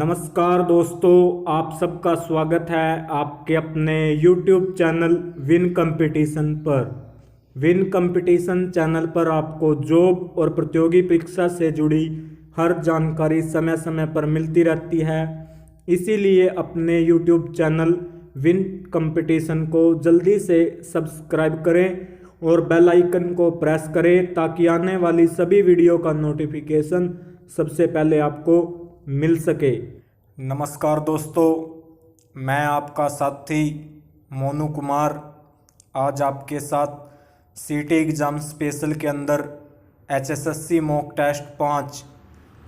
नमस्कार दोस्तों, आप सबका स्वागत है आपके अपने YouTube चैनल विन कंपटीशन पर। विन कंपटीशन चैनल पर आपको जॉब और प्रतियोगी परीक्षा से जुड़ी हर जानकारी समय समय पर मिलती रहती है। इसीलिए अपने YouTube चैनल विन कंपटीशन को जल्दी से सब्सक्राइब करें और बेल आइकन को प्रेस करें ताकि आने वाली सभी वीडियो का नोटिफिकेशन सबसे पहले आपको मिल सके। नमस्कार दोस्तों, मैं आपका साथी मोनू कुमार आज आपके साथ सीटी एग्ज़ाम स्पेशल के अंदर HSSC mock test 5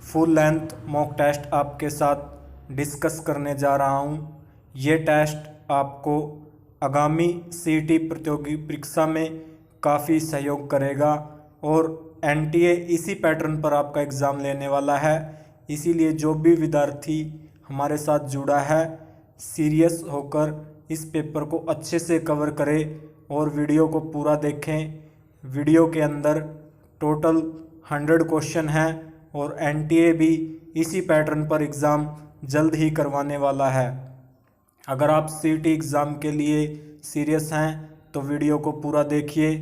full length mock test आपके साथ डिस्कस करने जा रहा हूं। ये टेस्ट आपको आगामी सीटी प्रतियोगी परीक्षा में काफ़ी सहयोग करेगा और NTA इसी पैटर्न पर आपका एग्ज़ाम लेने वाला है। इसीलिए जो भी विद्यार्थी हमारे साथ जुड़ा है सीरियस होकर इस पेपर को अच्छे से कवर करें और वीडियो को पूरा देखें। वीडियो के अंदर टोटल 100 क्वेश्चन हैं और NTA भी इसी पैटर्न पर एग्ज़ाम जल्द ही करवाने वाला है। अगर आप सीटी एग्ज़ाम के लिए सीरियस हैं तो वीडियो को पूरा देखिए।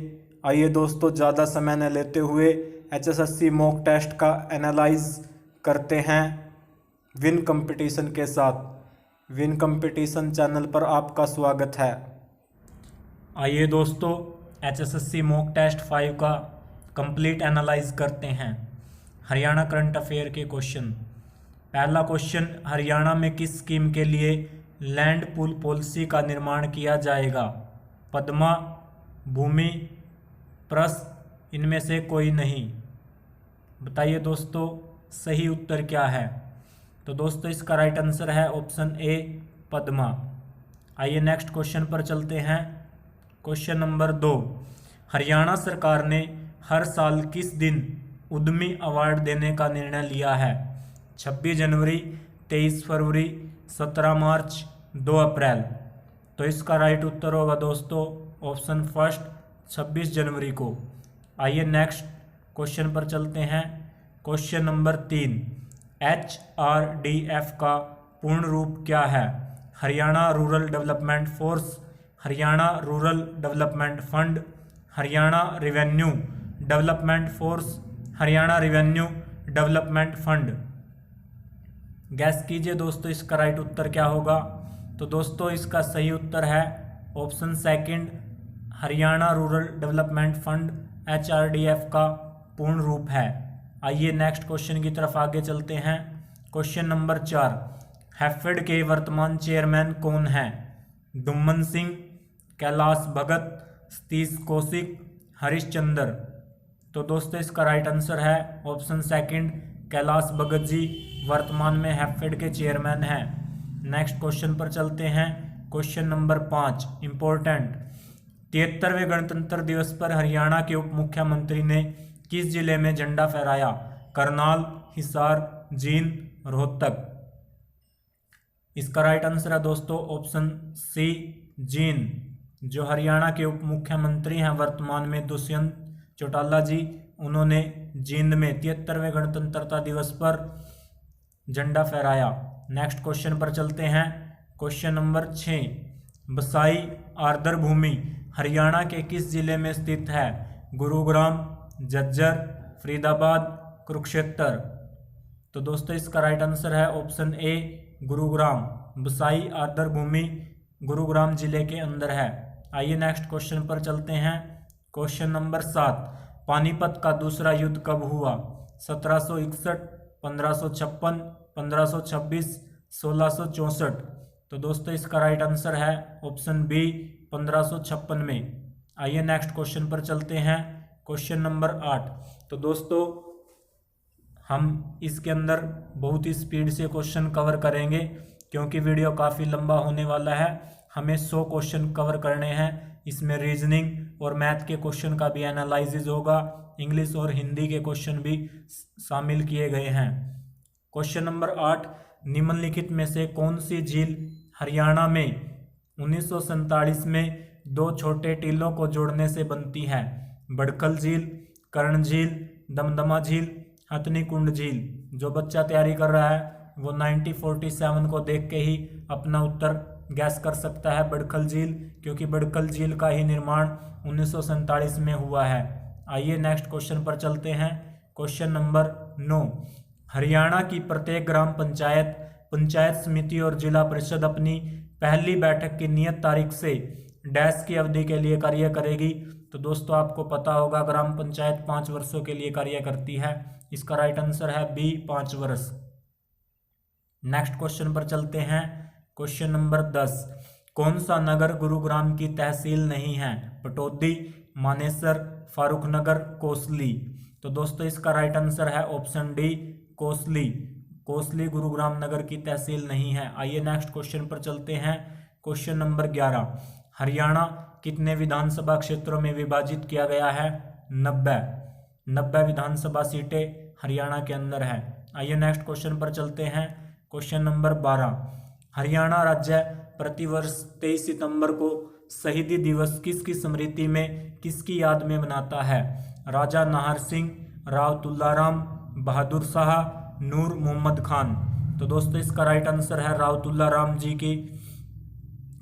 आइए दोस्तों, ज़्यादा समय न लेते हुए HSSC मॉक टेस्ट का एनालाइज करते हैं विन कंपटीशन के साथ। विन कंपटीशन चैनल पर आपका स्वागत है। आइए दोस्तों, HSSC मॉक टेस्ट 5 का कंप्लीट एनालाइज करते हैं। हरियाणा करंट अफेयर के क्वेश्चन। पहला क्वेश्चन, हरियाणा में किस स्कीम के लिए लैंड पूल पॉलिसी का निर्माण किया जाएगा? पद्मा, भूमि, प्रस्थ, इनमें से कोई नहीं। बताइए दोस्तों, सही उत्तर क्या है? तो दोस्तों इसका राइट आंसर है ऑप्शन ए, पद्मा। आइए नेक्स्ट क्वेश्चन पर चलते हैं। क्वेश्चन नंबर 2, हरियाणा सरकार ने हर साल किस दिन उद्यमी अवार्ड देने का निर्णय लिया है? 26 जनवरी, 23 फरवरी, 17 मार्च, 2 अप्रैल। तो इसका राइट उत्तर होगा दोस्तों ऑप्शन फर्स्ट, 26 जनवरी को। आइए नेक्स्ट क्वेश्चन पर चलते हैं। क्वेश्चन नंबर 3, HRDF का पूर्ण रूप क्या है? Haryana rural development force, Haryana rural development fund, Haryana revenue development force, Haryana revenue development fund. Gas कीजिए दोस्तों इसका राइट उत्तर क्या होगा? तो दोस्तों इसका सही उत्तर है option second, Haryana rural development fund HRDF का पूर्ण रूप है। आइए नेक्स्ट क्वेश्चन की तरफ आगे चलते हैं। क्वेश्चन नंबर 4, हैफेड के वर्तमान चेयरमैन कौन हैं? डुम्मन सिंह, कैलाश भगत, सतीश कौशिक, हरीश चंद्र। तो दोस्तों इसका राइट आंसर है ऑप्शन सेकंड, कैलाश भगत जी वर्तमान में हैफेड के चेयरमैन हैं। नेक्स्ट क्वेश्चन पर चलते हैं। क्वेश्चन नंबर 5 इंपॉर्टेंट, 73वें गणतंत्र दिवस पर हरियाणा के उप मुख्यमंत्री ने किस जिले में झंडा फहराया? करनाल, हिसार, जींद, रोहतक। इसका राइट आंसर है दोस्तों ऑप्शन सी, जींद। जो हरियाणा के उप मुख्यमंत्री हैं वर्तमान में दुष्यंत चौटाला जी, उन्होंने जींद में 73वें गणतंत्रता दिवस पर झंडा फहराया। नेक्स्ट क्वेश्चन पर चलते हैं। क्वेश्चन नंबर 6, बसाई आर्द्र भूमि हरियाणा के किस जिले में स्थित है? गुरुग्राम, झज्जर, फरीदाबाद, कुरुक्षेत्र। तो दोस्तों इसका राइट आंसर है ऑप्शन ए, गुरुग्राम। बसाई आर्द्र भूमि गुरुग्राम जिले के अंदर है। आइए नेक्स्ट क्वेश्चन पर चलते हैं। क्वेश्चन नंबर 7, पानीपत का दूसरा युद्ध कब हुआ? 1761, 1556, 1526, 1664। तो दोस्तों इसका राइट आंसर है ऑप्शन बी, 1556 में। आइए नेक्स्ट क्वेश्चन पर चलते हैं। Question number 8। तो दोस्तों हम इसके अंदर बहुत ही स्पीड से क्वेश्चन कवर करेंगे क्योंकि वीडियो काफ़ी लंबा होने वाला है। हमें 100 क्वेश्चन कवर करने हैं। इसमें रीजनिंग और मैथ के क्वेश्चन का भी एनालिसिस होगा, इंग्लिश और हिंदी के क्वेश्चन भी शामिल किए गए हैं। क्वेश्चन नंबर 8, निम्नलिखित में से कौन सी झील हरियाणा में 1947 में 2 छोटे टीलों को जोड़ने से बनती है? बड़खल झील, कर्ण झील, दमदमा झील, हथनी कुंड झील। जो बच्चा तैयारी कर रहा है वो 1947 को देख के ही अपना उत्तर गैस कर सकता है बड़खल झील, क्योंकि बड़खल झील का ही निर्माण 1947 में हुआ है। आइए नेक्स्ट क्वेश्चन पर चलते हैं। क्वेश्चन नंबर 9, हरियाणा की प्रत्येक ग्राम पंचायत, पंचायत समिति और जिला परिषद अपनी पहली बैठक की नियत तारीख से डैश की अवधि के लिए कार्य करेगी। तो दोस्तों आपको पता होगा ग्राम पंचायत 5 वर्षों के लिए कार्य करती है। इसका राइट आंसर है बी, 5 वर्ष। नेक्स्ट क्वेश्चन पर चलते हैं। क्वेश्चन नंबर 10, कौन सा नगर गुरुग्राम की तहसील नहीं है? पटौदी, मानेसर, फारूकनगर, कोसली। तो दोस्तों इसका राइट आंसर है ऑप्शन डी, कोसली। कोसली गुरुग्राम नगर की तहसील नहीं है। आइए नेक्स्ट क्वेश्चन पर चलते हैं। क्वेश्चन नंबर 11, हरियाणा कितने विधानसभा क्षेत्रों में विभाजित किया गया है? 90 विधानसभा सीटें हरियाणा के अंदर है। आइए नेक्स्ट क्वेश्चन पर चलते हैं। क्वेश्चन नंबर 12, हरियाणा राज्य प्रतिवर्ष 23 सितंबर को शहीदी दिवस किसकी स्मृति में, किसकी याद में मनाता है? राजा नाहर सिंह, राव तुल्लाराम, बहादुर शाह, नूर मोहम्मद खान। तो दोस्तों इसका राइट आंसर है राव तुल्लाराम जी के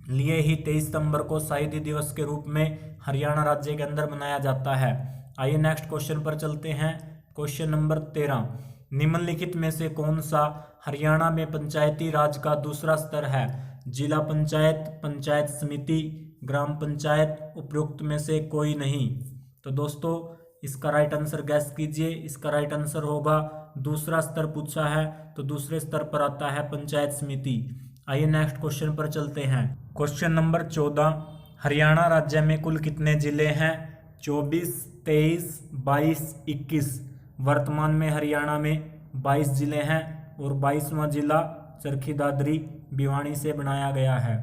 लिए ही 23 सितंबर को शहीदी दिवस के रूप में हरियाणा राज्य के अंदर मनाया जाता है। आइए नेक्स्ट क्वेश्चन पर चलते हैं। क्वेश्चन नंबर 13, निम्नलिखित में से कौन सा हरियाणा में पंचायती राज का दूसरा स्तर है? जिला पंचायत, पंचायत समिति, ग्राम पंचायत, उपरोक्त में से कोई नहीं। तो दोस्तों इसका राइट आंसर गैस कीजिए। इसका राइट आंसर होगा दूसरा स्तर पूछा है तो दूसरे स्तर पर आता है पंचायत समिति। आइए नेक्स्ट क्वेश्चन पर चलते हैं। क्वेश्चन नंबर 14, हरियाणा राज्य में कुल कितने जिले हैं? 24, 23, 22, 21। वर्तमान में हरियाणा में 22 जिले हैं और 22वां जिला चरखी दादरी भिवानी से बनाया गया है।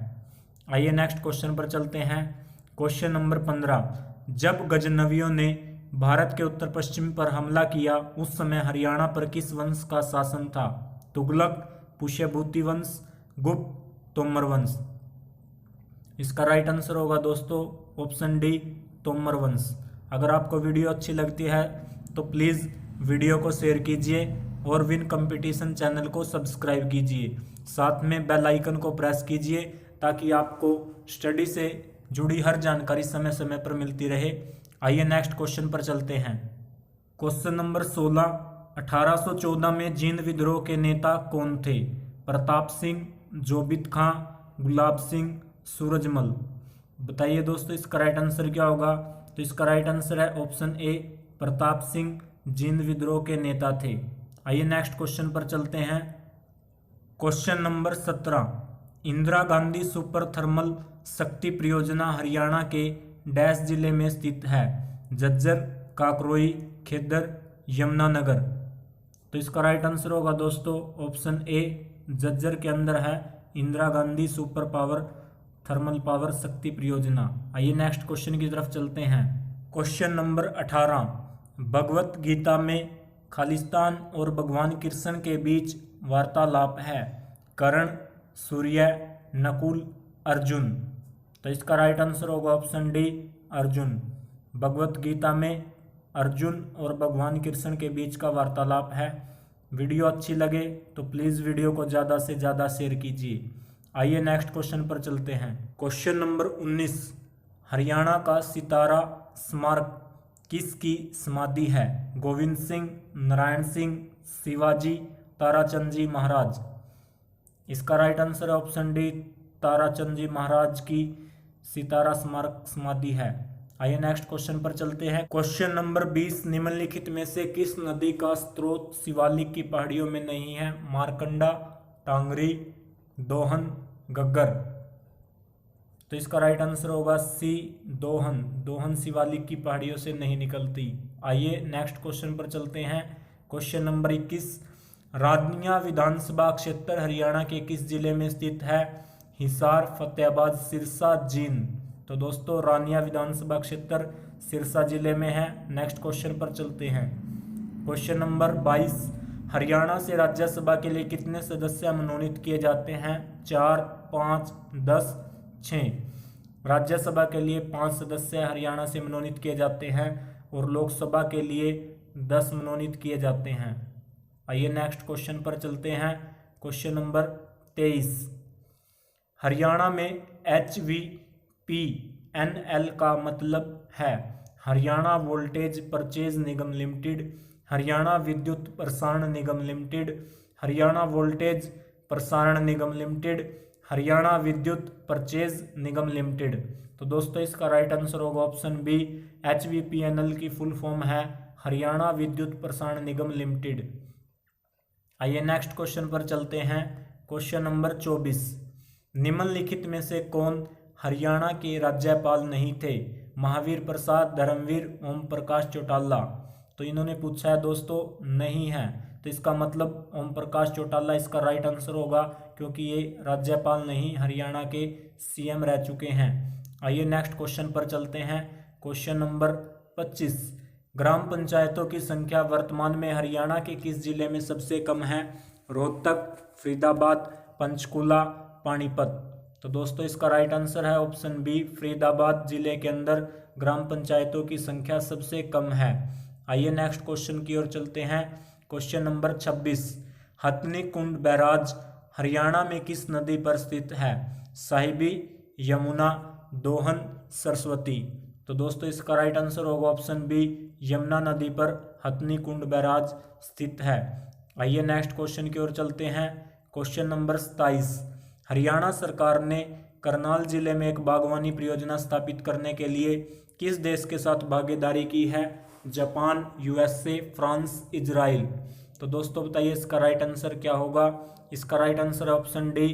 आइए नेक्स्ट क्वेश्चन पर चलते हैं। क्वेश्चन नंबर 15, जब गजनवियों ने भारत के उत्तर पश्चिम पर हमला किया उस समय हरियाणा पर किस वंश का शासन था? तुगलक, पुष्यभूति वंश, गुप्त, तोमर वंश। इसका राइट आंसर होगा दोस्तों ऑप्शन डी, तोमर वंश। अगर आपको वीडियो अच्छी लगती है तो प्लीज़ वीडियो को शेयर कीजिए और विन कंपटीशन चैनल को सब्सक्राइब कीजिए। साथ में बेल आइकन को प्रेस कीजिए ताकि आपको स्टडी से जुड़ी हर जानकारी समय समय पर मिलती रहे। आइए नेक्स्ट क्वेश्चन पर चलते हैं। क्वेश्चन नंबर 16, 1814 में जींद विद्रोह के नेता कौन थे? प्रताप सिंह, जोबित खां, गुलाब सिंह, सूरजमल। बताइए दोस्तों इसका राइट आंसर क्या होगा? तो इसका राइट आंसर है ऑप्शन ए, प्रताप सिंह जींद विद्रोह के नेता थे। आइए नेक्स्ट क्वेश्चन पर चलते हैं। Question number 17, Indira Gandhi super thermal शक्ति परियोजना हरियाणा के डैश जिले में स्थित है? झज्जर, काकरोई, खेदर, यमुनानगर। तो इसका राइट आंसर होगा दोस्तों ऑप्शन ए, झज्जर के अंदर है Indira Gandhi super power thermal power शक्ति परियोजना। आइए नेक्स्ट क्वेश्चन की तरफ चलते हैं। क्वेश्चन नंबर 18, भगवत गीता में खालिस्तान और भगवान कृष्ण के बीच वार्तालाप है? कर्ण, सूर्य, नकुल, अर्जुन। तो इसका राइट आंसर होगा ऑप्शन डी, अर्जुन। भगवत गीता में अर्जुन और भगवान कृष्ण के बीच का वार्तालाप है। वीडियो अच्छी लगे तो प्लीज़ वीडियो को ज़्यादा से ज़्यादा शेयर कीजिए। आइए नेक्स्ट क्वेश्चन पर चलते हैं। क्वेश्चन नंबर 19, हरियाणा का सितारा स्मारक किसकी समाधि है? गोविंद सिंह, नारायण सिंह, शिवाजी, ताराचंद जी महाराज। इसका राइट आंसर है ऑप्शन डी, ताराचंद जी महाराज की सितारा स्मारक समाधि है। आइए नेक्स्ट क्वेश्चन पर चलते हैं। क्वेश्चन नंबर 20, निम्नलिखित में से किस नदी का स्रोत शिवालिक की पहाड़ियों में नहीं है? मारकंडा, टांगरी, दोहन, गग्गर। तो इसका राइट आंसर होगा सी, दोहन। दोहन शिवालिक की पहाड़ियों से नहीं निकलती। आइए नेक्स्ट क्वेश्चन पर चलते हैं। क्वेश्चन नंबर 21, रानिया विधानसभा क्षेत्र हरियाणा के किस जिले में स्थित है? हिसार, फतेहाबाद, सिरसा, जींद। तो दोस्तों रानिया विधानसभा क्षेत्र सिरसा जिले में है। नेक्स्ट क्वेश्चन पर चलते हैं। क्वेश्चन नंबर 22, हरियाणा से राज्यसभा के लिए कितने सदस्य मनोनीत किए जाते हैं? 4, 5, 10, 6। राज्यसभा के लिए 5 सदस्य हरियाणा से मनोनीत किए जाते हैं और लोकसभा के लिए 10 मनोनीत किए जाते हैं। आइए नेक्स्ट क्वेश्चन पर चलते हैं। क्वेश्चन नंबर 23, हरियाणा में HVPNL का मतलब है हरियाणा वोल्टेज परचेज निगम लिमिटेड, हरियाणा विद्युत प्रसारण निगम लिमिटेड, हरियाणा वोल्टेज प्रसारण निगम लिमिटेड, हरियाणा विद्युत परचेज निगम लिमिटेड। तो दोस्तों इसका राइट आंसर होगा ऑप्शन बी, HVPNL की फुल फॉर्म है हरियाणा विद्युत प्रसारण निगम लिमिटेड। आइए नेक्स्ट क्वेश्चन पर चलते हैं। क्वेश्चन नंबर 24, निम्नलिखित में से कौन हरियाणा के राज्यपाल नहीं थे? महावीर प्रसाद, धर्मवीर, ओम प्रकाश चौटाला। तो इन्होंने पूछा है दोस्तों, नहीं है, तो इसका मतलब ओम प्रकाश चौटाला इसका राइट आंसर होगा, क्योंकि ये राज्यपाल नहीं हरियाणा के CM रह चुके हैं। आइए नेक्स्ट क्वेश्चन पर चलते हैं। क्वेश्चन नंबर 25, ग्राम पंचायतों की संख्या वर्तमान में हरियाणा के किस जिले में सबसे कम है? रोहतक, फरीदाबाद, पंचकुला, पानीपत। तो दोस्तों इसका राइट आंसर है ऑप्शन बी, फरीदाबाद जिले के अंदर ग्राम पंचायतों की संख्या सबसे कम है। आइए नेक्स्ट क्वेश्चन की ओर चलते हैं। क्वेश्चन नंबर 26, हथनी कुंड बैराज हरियाणा में किस नदी पर स्थित है? साहिबी, यमुना, दोहन, सरस्वती। तो दोस्तों इसका राइट आंसर होगा ऑप्शन बी, यमुना नदी पर हथनी कुंड बैराज स्थित है। आइए नेक्स्ट क्वेश्चन की ओर चलते हैं। क्वेश्चन नंबर 27, हरियाणा सरकार ने करनाल जिले में एक बागवानी परियोजना स्थापित करने के लिए किस देश के साथ भागीदारी की है? Japan, USA, France, Israel. तो दोस्तों बताइए इसका राइट आंसर क्या होगा? इसका right answer option D,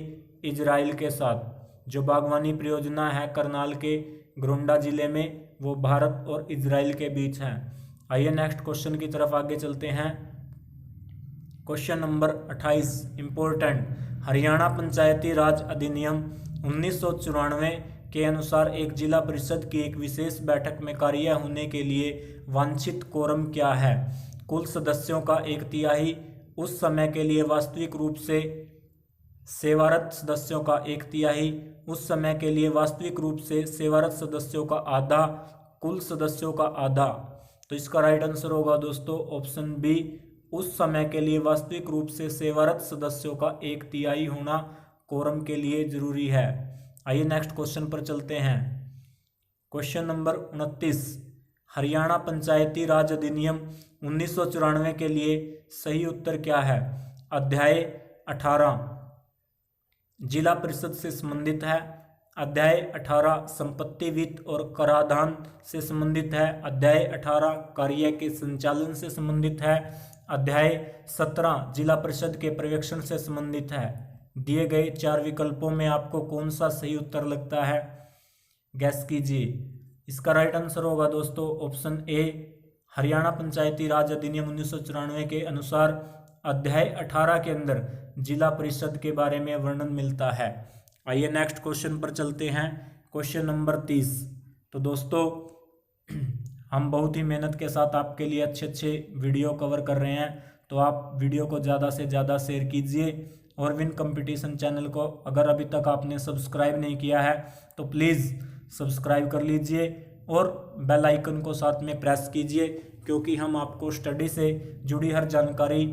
Israel के साथ। जो बागवानी परियोजना है करनाल के गोंडा जिले में, वो भारत और इजराइल के बीच है। आइए नेक्स्ट क्वेश्चन की तरफ आगे चलते हैं। क्वेश्चन नंबर 28 इंपॉर्टेंट, हरियाणा पंचायती राज अधिनियम 1994 के अनुसार एक जिला परिषद की एक विशेष बैठक में कार्य होने के लिए वांछित कोरम क्या है? कुल सदस्यों का 1/3, उस समय के लिए वास्तविक रूप से सेवारत सदस्यों का 1/3, उस समय के लिए वास्तविक रूप से सेवारत सदस्यों का आधा, कुल सदस्यों का आधा। तो इसका राइट आंसर होगा दोस्तों ऑप्शन बी, उस समय के लिए वास्तविक रूप से सेवारत सदस्यों का 1/3 होना कोरम के लिए जरूरी है। आइए नेक्स्ट क्वेश्चन पर चलते हैं। क्वेश्चन नंबर 29, हरियाणा पंचायती राज अधिनियम 1994 के लिए सही उत्तर क्या है? अध्याय 18 जिला परिषद से संबंधित है, अध्याय 18 संपत्ति वित्त और कराधान से संबंधित है, अध्याय 18 कार्य के संचालन से संबंधित है, अध्याय 17 जिला परिषद के पर्यवेक्षण से संबंधित है। दिए गए 4 विकल्पों में आपको कौन सा सही उत्तर लगता है? गैस कीजिए। इसका राइट आंसर होगा दोस्तों ऑप्शन ए, हरियाणा पंचायती राज अधिनियम 1994 के अनुसार अध्याय 18 के अंदर जिला परिषद के बारे में वर्णन मिलता है। आइए नेक्स्ट क्वेश्चन पर चलते हैं। Question number 30। तो दोस्तों हम बहुत ही मेहनत के साथ आपके लिए अच्छे वीडियो कवर कर रहे हैं, तो आप वीडियो को ज़्यादा से ज़्यादा शेयर कीजिए और विन कंपटीशन चैनल को अगर अभी तक आपने सब्सक्राइब नहीं किया है तो प्लीज़ सब्सक्राइब कर लीजिए और बेल आइकन को साथ में प्रेस कीजिए, क्योंकि हम आपको स्टडी से जुड़ी हर जानकारी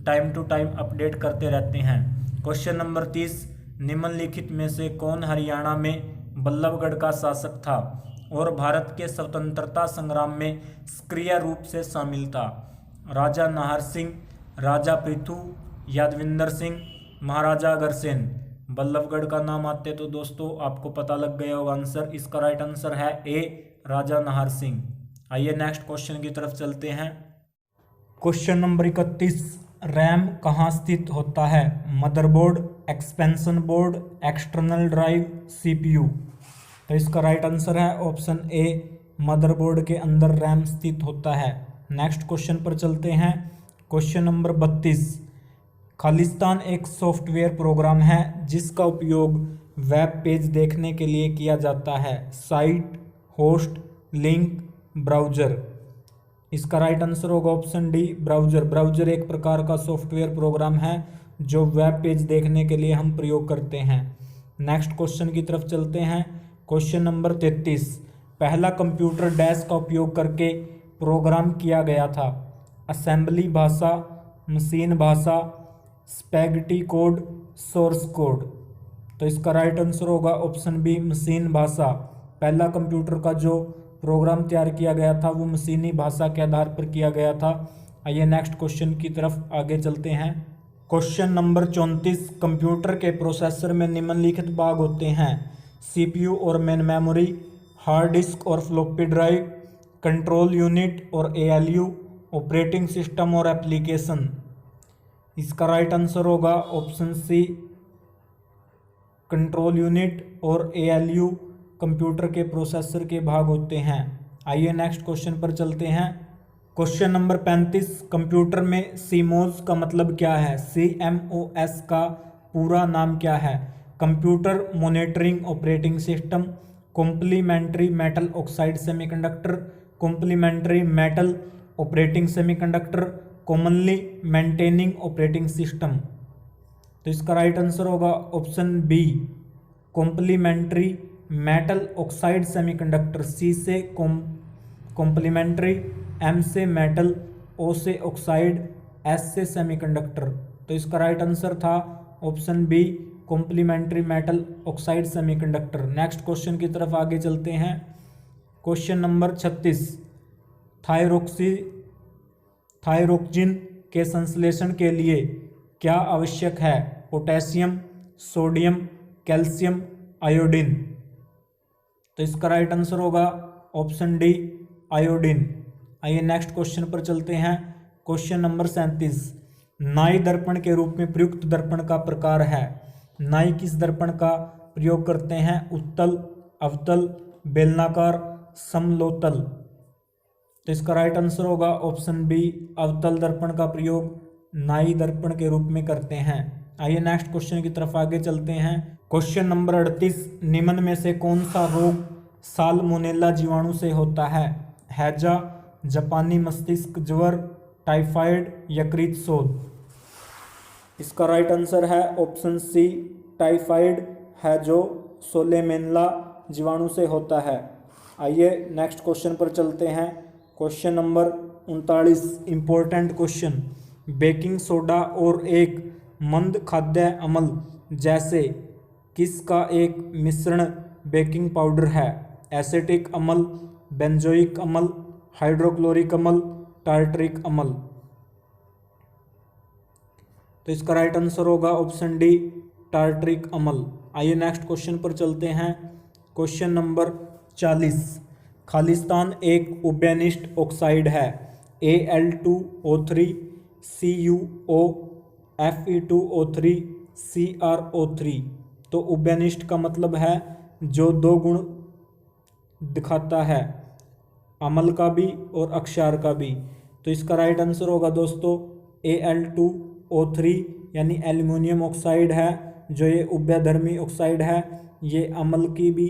टाइम टू टाइम अपडेट करते रहते हैं। क्वेश्चन नंबर 30, निम्नलिखित में से कौन हरियाणा में बल्लभगढ़ का शासक था और भारत के स्वतंत्रता संग्राम में सक्रिय रूप से शामिल था? राजा नाहर सिंह, राजा पृथु, यादविंदर सिंह, महाराजा अग्रसेन। बल्लभगढ़ का नाम आते तो दोस्तों आपको पता लग गया होगा आंसर। इसका राइट आंसर है ए, राजा नाहर सिंह। आइए नेक्स्ट क्वेश्चन की तरफ चलते हैं। क्वेश्चन नंबर 31, रैम कहाँ स्थित होता है? Motherboard, expansion board, external drive, CPU। तो इसका राइट आंसर है ऑप्शन ए, मदरबोर्ड के अंदर रैम स्थित होता है। नेक्स्ट क्वेश्चन पर चलते हैं। क्वेश्चन नंबर 32, खालिस्तान एक सॉफ्टवेयर प्रोग्राम है जिसका उपयोग वेब पेज देखने के लिए किया जाता है। Site, host, link, browser. इसका राइट आंसर होगा ऑप्शन डी, ब्राउज़र। ब्राउज़र एक प्रकार का सॉफ्टवेयर प्रोग्राम है जो वेब पेज देखने के लिए हम प्रयोग करते हैं। नेक्स्ट क्वेश्चन की तरफ चलते हैं। क्वेश्चन नंबर 33, पहला कंप्यूटर डैश का उपयोग करके प्रोग्राम किया गया था। असेंबली भाषा, मशीन भाषा, स्पैगेटी कोड, सोर्स कोड। तो इसका राइट आंसर होगा ऑप्शन बी मशीन भाषा। पहला कंप्यूटर का जो प्रोग्राम तैयार किया गया था वो मशीनी भाषा के आधार पर किया गया था। आइए नेक्स्ट क्वेश्चन की तरफ आगे चलते हैं। क्वेश्चन नंबर 34, कंप्यूटर के प्रोसेसर में निम्नलिखित भाग होते हैं: सीपीयू और मेन मेमोरी, हार्ड डिस्क और फ्लॉपी ड्राइव, कंट्रोल यूनिट और एएलयू, ऑपरेटिंग सिस्टम और एप्लीकेशन। इसका राइट आंसर होगा ऑप्शन सी कंट्रोल यूनिट और एएलयू कंप्यूटर के प्रोसेसर के भाग होते हैं। आइए नेक्स्ट क्वेश्चन पर चलते हैं। क्वेश्चन नंबर 35, कंप्यूटर में सीमोस का मतलब क्या है? CMOS का पूरा नाम क्या है? Computer monitoring operating system, complementary metal oxide semiconductor, complementary metal operating semiconductor, commonly maintaining operating system. तो इसका राइट आंसर होगा option B complementary metal oxide semiconductor. C से कॉम्प्लीमेंट्री, एम से मेटल, ओ से ऑक्साइड, एस से semiconductor. तो इसका right answer था option B complementary metal oxide semiconductor. Next question की तरफ आगे चलते हैं। क्वेश्चन नंबर 36, थायरोक्सिन के संश्लेषण के लिए क्या आवश्यक है? Potassium, sodium, calcium, iodine. तो इसका राइट आंसर होगा ऑप्शन डी आयोडीन। आइए नेक्स्ट क्वेश्चन पर चलते हैं। क्वेश्चन नंबर 37, नाई दर्पण के रूप में प्रयुक्त दर्पण का प्रकार है? नाई किस दर्पण का प्रयोग करते हैं? उत्तल, अवतल, बेलनाकार, समलोतल। तो इसका राइट आंसर होगा ऑप्शन बी अवतल दर्पण का प्रयोग नाई दर्पण के रूप में करते हैं। आइए नेक्स्ट क्वेश्चन की तरफ आगे चलते हैं। क्वेश्चन नंबर 38, निम्न में से कौन सा रोग साल्मोनेला जीवाणु से होता है? हैजा, जापानी मस्तिष्क ज्वर, टाइफाइड, यकृत शोथ। इसका राइट आंसर है ऑप्शन सी टाइफाइड है जो सोलेमेनला जीवाणु से होता है। आइए नेक्स्ट क्वेश्चन पर चलते हैं। Question number 39, important question. Baking soda और एक मंद खाद्य अम्ल जैसे किसका एक मिश्रण बेकिंग पाउडर है? एसिटिक अम्ल, बेंजोइक अम्ल, हाइड्रोक्लोरिक अम्ल, टार्टरिक अम्ल। तो इसका राइट आंसर होगा ऑप्शन डी टार्टरिक अम्ल। आइए नेक्स्ट क्वेश्चन पर चलते हैं। क्वेश्चन नंबर 40, खालिस्तान एक उभयनिष्ठ ऑक्साइड है। Al2O3, CuO, Fe2O3, CrO3। तो उभयनिष्ठ का मतलब है जो दो गुण दिखाता है, अम्ल का भी और अक्षार का भी। तो इसका राइट आंसर होगा दोस्तों Al2O3 यानी एल्युमिनियम ऑक्साइड है जो ये उभयधर्मी ऑक्साइड है। ये अम्ल की भी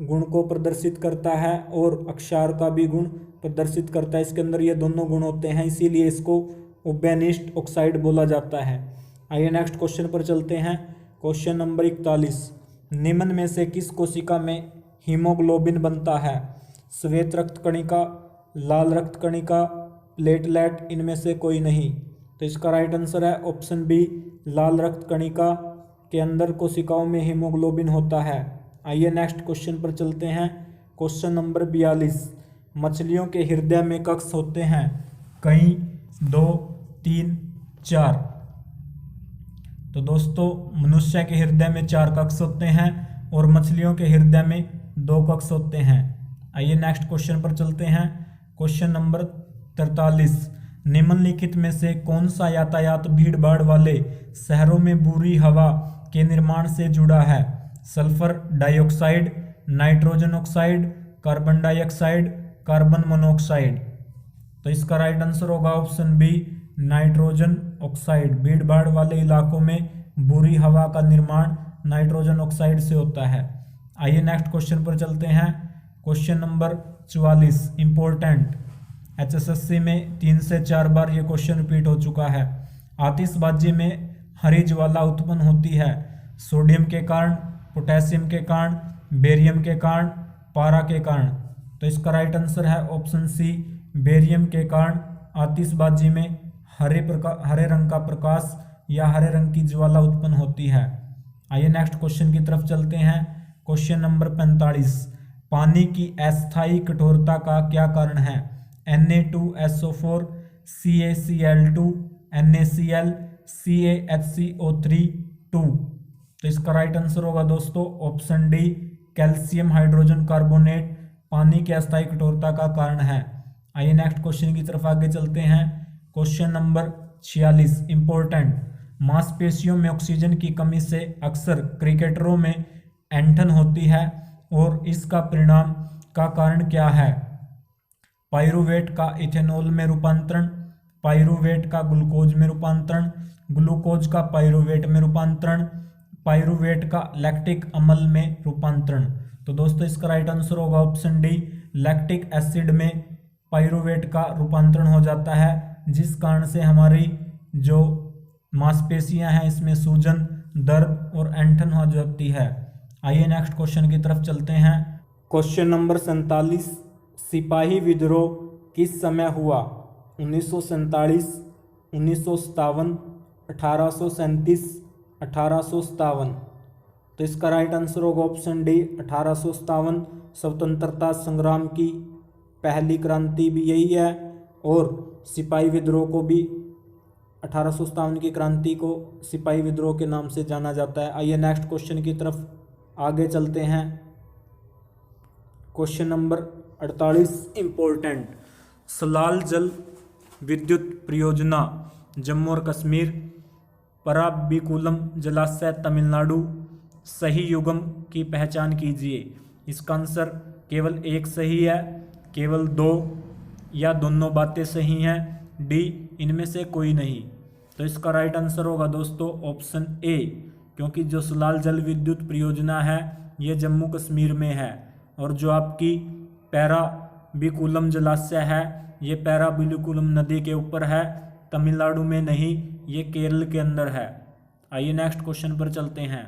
गुण को प्रदर्शित करता है और अक्षार का भी गुण प्रदर्शित करता है। इसके अंदर ये दोनों गुण होते हैं, इसीलिए इसको उभयनिष्ठ ऑक्साइड बोला जाता है। आइए नेक्स्ट क्वेश्चन पर चलते हैं। क्वेश्चन नंबर 41, निम्न में से किस कोशिका में हीमोग्लोबिन बनता है? श्वेत रक्त कणिका, लाल रक्त कणिका, प्लेटलेट, इनमें से कोई नहीं। तो इसका राइट आंसर है ऑप्शन बी लाल रक्त कणिका के अंदर कोशिकाओं में हीमोग्लोबिन होता है। आइए नेक्स्ट क्वेश्चन पर चलते हैं। क्वेश्चन नंबर 42, मछलियों के हृदय में कक्ष होते हैं? कई, 2, 3, 4। तो दोस्तों मनुष्य के हृदय में 4 कक्ष होते हैं और मछलियों के हृदय में 2 कक्ष होते हैं। आइए नेक्स्ट क्वेश्चन पर चलते हैं। क्वेश्चन नंबर 43, निम्नलिखित में से कौन सा यातायात भीड़ भाड़ वाले शहरों में बुरी हवा के निर्माण से जुड़ा है? Sulphur dioxide, nitrogen oxide, carbon dioxide, carbon monoxide. तो इसका राइट आंसर होगा ऑप्शन बी नाइट्रोजन ऑक्साइड। भीड़ भाड़ वाले इलाकों में बुरी हवा का निर्माण नाइट्रोजन ऑक्साइड से होता है। आइए नेक्स्ट क्वेश्चन पर चलते हैं। Question number 44, important. HSSC में 3 से 4 बार ये क्वेश्चन रिपीट हो चुका है। आतिशबाजी में हरी ज्वाला उत्पन्न होती है सोडियम के कारण, पोटेशियम के कारण, बेरियम के कारण, पारा के कारण। तो इसका राइट आंसर है ऑप्शन सी बेरियम के कारण आतिशबाजी में हरे रंग का प्रकाश या हरे रंग की ज्वाला उत्पन्न होती है। आइए नेक्स्ट क्वेश्चन की तरफ चलते हैं। क्वेश्चन नंबर 45, पानी की अस्थायी कठोरता का क्या कारण है? Na2SO4, CaCl2, NaCl, CaHCO3, 2। तो इसका राइट आंसर होगा दोस्तों option D, calcium hydrogen carbonate पानी की अस्थायी कठोरता का कारण है। आइए नेक्स्ट क्वेश्चन की तरफ आगे चलते हैं। क्वेश्चन नंबर 46 इंपॉर्टेंट, मांसपेशियों में ऑक्सीजन की कमी से अक्सर क्रिकेटरों में ऐंठन होती है और इसका परिणाम का कारण क्या है? पाइरूवेट का इथेनॉल में रूपांतरण, पाइरूवेट का ग्लूकोज में रूपांतरण, ग्लूकोज का पाइरूवेट में रूपांतरण, पाइरूवेट का लैक्टिक अम्ल में रूपांतरण। तो दोस्तों इसका राइट आंसर होगा ऑप्शन डी, लैक्टिक एसिड में पाइरूवेट का रूपांतरण हो जाता है, जिस कारण से हमारी जो मांसपेशियां हैं इसमें सूजन, दर्द और ऐंठन हो जाती है। आइए नेक्स्ट क्वेश्चन की तरफ चलते हैं। क्वेश्चन नंबर 47, सिपाही विद्रोह किस समय हुआ? 1947, 1957, 1837, 1857। तो इसका राइट आंसर होगा ऑप्शन डी 1857। स्वतंत्रता संग्राम की पहली क्रांति भी यही है और सिपाही विद्रोह को भी 1857 की क्रांति को सिपाही विद्रोह के नाम से जाना जाता है। आइए नेक्स्ट क्वेश्चन की तरफ आगे चलते हैं। क्वेश्चन नंबर 48 इंपॉर्टेंट, सलाल जल विद्युत परियोजना जम्मू और कश्मीर, पराबिकुलम जलाशय तमिलनाडु, सही युग्म की पहचान कीजिए। इसका आंसर केवल एक सही है, केवल दो या दोनों बातें सही हैं, डी इनमें से कोई नहीं। तो इसका राइट आंसर होगा दोस्तों ऑप्शन ए, क्योंकि जो सलाल जल विद्युत परियोजना है ये जम्मू कश्मीर में है और जो आपकी पैराबिकुलम जलाशय है ये पैराबिकुलम नदी के ऊपर है, तमिलनाडु में नहीं, ये केरल के अंदर है। आइए नेक्स्ट क्वेश्चन पर चलते हैं।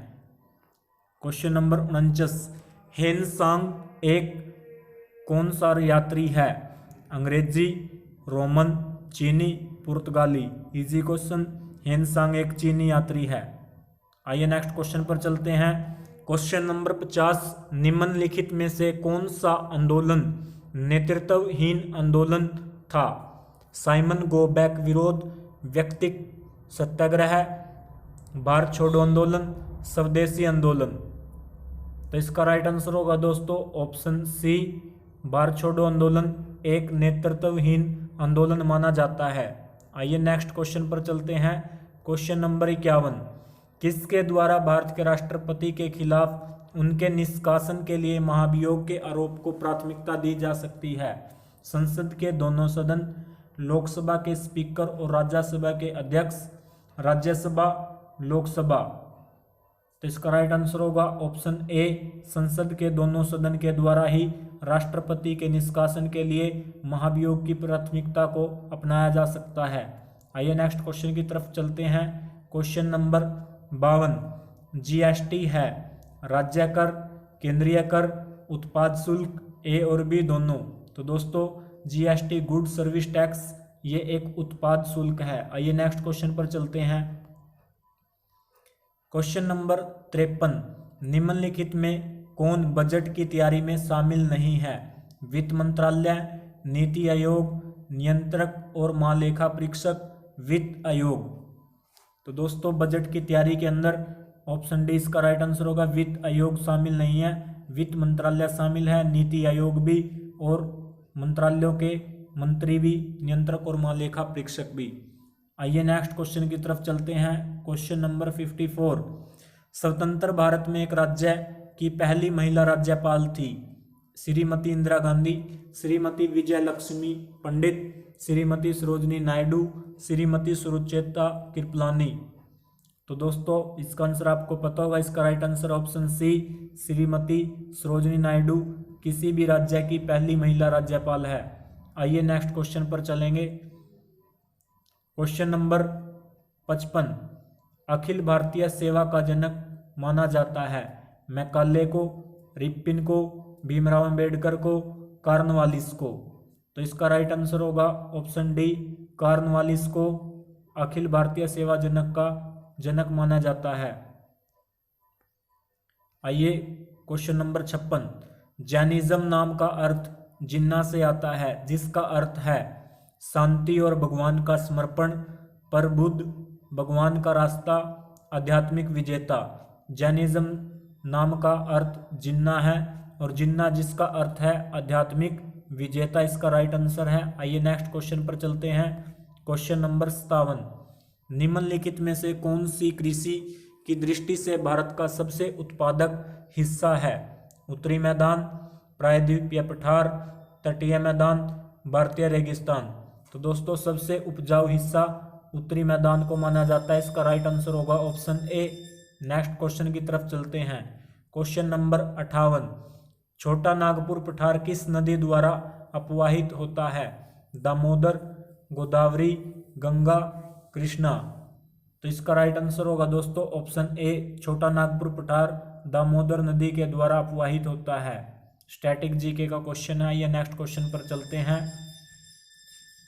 क्वेश्चन नंबर 49, हेनसांग एक कौन सा यात्री है? अंग्रेजी, रोमन, चीनी, पुर्तगाली। इजी क्वेश्चन, हेनसांग एक चीनी यात्री है। आइए नेक्स्ट क्वेश्चन पर चलते हैं। क्वेश्चन नंबर 50, निम्नलिखित में से कौन सा आंदोलन नेतृत्वहीन आंदोलन था? साइमन गो बैक विरोध, व्यक्तिक सत्याग्रह, भारत छोड़ो आंदोलन, स्वदेशी आंदोलन। तो इसका राइट आंसर होगा दोस्तों ऑप्शन सी, भारत छोड़ो आंदोलन एक नेतृत्वहीन आंदोलन माना जाता है। आइए नेक्स्ट क्वेश्चन पर चलते हैं। क्वेश्चन नंबर 51, किसके द्वारा भारत के राष्ट्रपति के खिलाफ उनके निष्कासन के लिए महाभियोग के आरोप को प्राथमिकता दी जा सकती है? संसद के दोनों सदन, लोकसभा के स्पीकर और राज्यसभा के अध्यक्ष, राज्यसभा, लोकसभा। तो इसका राइट आंसर होगा ऑप्शन ए, संसद के दोनों सदन के द्वारा ही राष्ट्रपति के निष्कासन के लिए महाभियोग की प्राथमिकता को अपनाया जा सकता है। आइए नेक्स्ट क्वेश्चन की तरफ चलते हैं। क्वेश्चन नंबर 52, जीएसटी है राज्य कर, केंद्रीय कर, उत्पाद शुल्क, ए और बी दोनों। तो दोस्तों जीएसटी गुड सर्विस टैक्स ये एक उत्पाद शुल्क है। आइए नेक्स्ट क्वेश्चन पर चलते हैं। क्वेश्चन नंबर 53, निम्नलिखित में कौन बजट की तैयारी में शामिल नहीं है? वित्त मंत्रालय, नीति आयोग, नियंत्रक और महालेखा परीक्षक, वित्त आयोग। तो दोस्तों बजट की तैयारी के अंदर ऑप्शन डी इसका राइट आंसर होगा, वित्त आयोग शामिल नहीं है, वित्त मंत्रालय शामिल है, नीति आयोग भी और मंत्रालयों के मंत्री भी, नियंत्रक और महालेखा परीक्षक भी। आइए नेक्स्ट क्वेश्चन की तरफ चलते हैं। क्वेश्चन नंबर 54, स्वतंत्र भारत में एक राज्य की पहली महिला राज्यपाल थी? श्रीमती इंदिरा गांधी, श्रीमती विजय लक्ष्मी पंडित, श्रीमती सरोजनी नायडू, श्रीमती सुरुचेता कृपलानी। तो दोस्तों इसका आंसर आपको पता होगा, इसका right answer option C, Shrimati Sarojini Naidu किसी भी राज्य की पहली महिला राज्यपाल है। आइए नेक्स्ट क्वेश्चन पर चलेंगे। क्वेश्चन नंबर 55, अखिल भारतीय सेवा का जनक माना जाता है? मैकाले को, रिपिन को, भीमराव अंबेडकर को, कार्नवालिस को। तो इसका राइट आंसर होगा ऑप्शन डी, कार्नवालिस को अखिल भारतीय सेवा जनक का जनक माना जाता है? आइए क्वेश्चन नंबर 56, जैनिज्म नाम का अर्थ जिन्ना से आता है, जिसका अर्थ है शांति और भगवान का समर्पण, प्रबुद्ध, भगवान का रास्ता, आध्यात्मिक विजेता। जैनिज्म नाम का अर्थ जिन्ना है और जिन्ना जिसका अर्थ है आध्यात्मिक विजेता, इसका राइट आंसर है। आइए नेक्स्ट क्वेश्चन पर चलते हैं। क्वेश्चन नंबर 57, निम्नलिखित में से कौन सी कृषि की दृष्टि से भारत का सबसे उत्पादक हिस्सा है? उत्तरी मैदान, प्रायद्वीपीय पठार, तटीय मैदान, भारतीय रेगिस्तान। तो दोस्तों सबसे उपजाऊ हिस्सा उत्तरी मैदान को माना जाता है, इसका राइट आंसर होगा ऑप्शन ए। नेक्स्ट क्वेश्चन की तरफ चलते हैं। क्वेश्चन नंबर 58, छोटा नागपुर पठार किस नदी द्वारा अपवाहित होता है? दामोदर, गोदावरी, गंगा, कृष्णा। तो इसका राइट आंसर होगा दोस्तों ऑप्शन ए, छोटा नागपुर पठार दामोदर नदी के द्वारा अपवाहित होता है। स्टैटिक जीके का क्वेश्चन है। ये नेक्स्ट क्वेश्चन पर चलते हैं।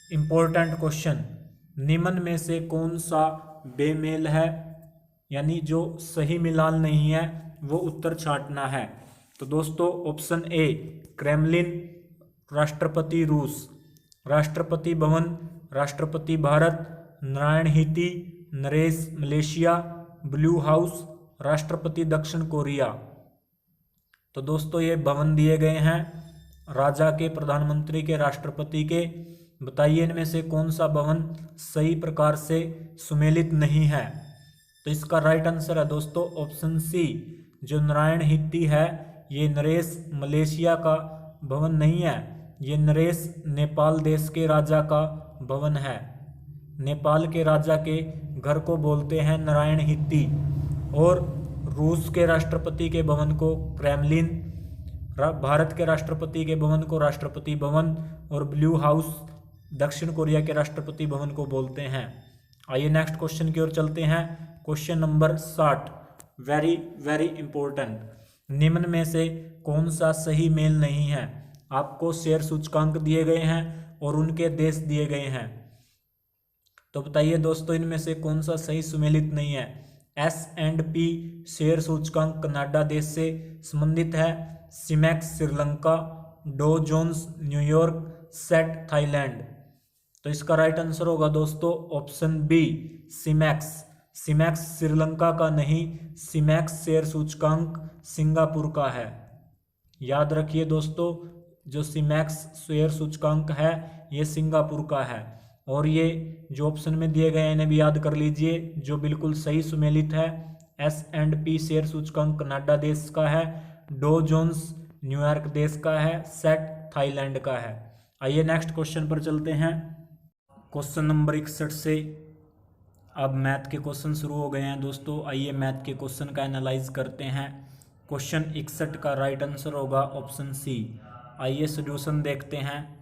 इंपॉर्टेंट क्वेश्चन, निम्न में से कौन सा बेमेल है, यानी जो सही मिलान नहीं है, वो उत्तर छांटना है। तो दोस्तों ऑप्शन ए, क्रेमलिन, राष्ट्रपति रूस, राष्ट्रपति भवन, राष्ट्रपति भारत, नारायण हिती, नरेश मलेशिया, ब्लू हाउस, राष्ट्रपति दक्षिण कोरिया। तो दोस्तों ये भवन दिए गए हैं राजा के, प्रधानमंत्री के, राष्ट्रपति के। बताइए इनमें से कौन सा भवन सही प्रकार से सुमेलित नहीं है? तो इसका राइट आंसर है दोस्तों ऑप्शन सी, जो नारायण हिती है ये नरेश मलेशिया का भवन नहीं है, ये नरेश नेपाल देश के राजा का भवन है। नेपाल के राजा के घर को बोलते हैं नारायण हिती, और रूस के राष्ट्रपति के भवन को क्रेमलिन, भारत के राष्ट्रपति के भवन को राष्ट्रपति भवन, और ब्लू हाउस दक्षिण कोरिया के राष्ट्रपति भवन को बोलते हैं। आइए नेक्स्ट क्वेश्चन की ओर चलते हैं। Question number 60, very very important, निम्न में से कौन सा सही मेल नहीं है? आपको शेयर सूचकांक दिए गए हैं और उनके देश दिए गए हैं। तो बताइए दोस्तों इनमें से कौन सा सही सुमेलित नहीं है? S&P शेयर सूचकांक कनाडा देश से संबंधित है, सीमेक्स Sri Lanka, Dow Jones New York, SET Thailand. तो इसका राइट आंसर होगा दोस्तों ऑप्शन बी, सीमेक्स। सीमेक्स श्रीलंका का नहीं, सीमेक्स शेयर सूचकांक सिंगापुर का है। याद रखिए दोस्तों, जो सीमेक्स शेयर सूचकांक है ये सिंगापुर का है। और ये जो ऑप्शन में दिए गए हैं इन्हें भी याद कर लीजिए, जो बिल्कुल सही सुमेलित है। S&P शेयर सूचकांक कनाडा देश का है, डो जोन्स न्यूयॉर्क देश का है, सेट थाईलैंड का है। आइए नेक्स्ट क्वेश्चन पर चलते हैं। क्वेश्चन नंबर 61 से अब मैथ के क्वेश्चन शुरू हो गए हैं दोस्तों। आइए मैथ के क्वेश्चन का एनालाइज करते हैं। क्वेश्चन 61 का राइट आंसर होगा ऑप्शन सी। आइए सॉल्यूशन देखते हैं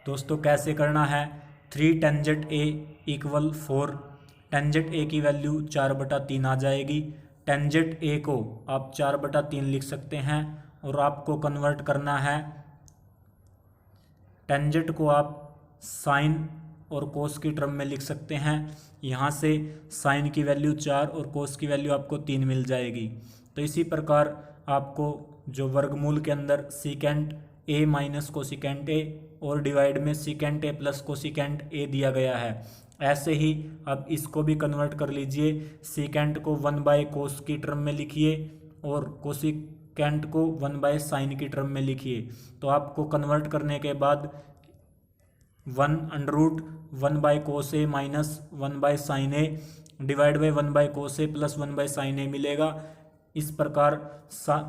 दोस्तों कैसे करना है। 3 टेंजेंट ए इक्वल 4, टेंजेंट ए की वैल्यू 4/3 आ जाएगी। टेंजेंट ए को आप 4/3 लिख सकते हैं, और आपको कन्वर्ट करना है, टेंजेंट को आप साइन और कोस की टर्म में लिख सकते हैं। यहाँ से साइन की वैल्यू 4 और कोस की वैल्यू आपको 3 मिल जाएगी। तो इसी प्रकार आपको जो वर्गमूल के अंदर secant A minus cosecant A और डिवाइड में secant A plus cosecant A दिया गया है, ऐसे ही अब इसको भी कन्वर्ट कर लीजिए। सीकेंट को 1/कोस की टर्म में लिखिए और कोसिकेंट को 1/साइन की टर्म में लिखिए। तो आपको कन्वर्ट करने के बाद 1/1/कोस ए माइनस 1/साइन ए डिवाइड बाई 1/कोस ए प्लस 1/साइन ए मिलेगा। इस प्रकार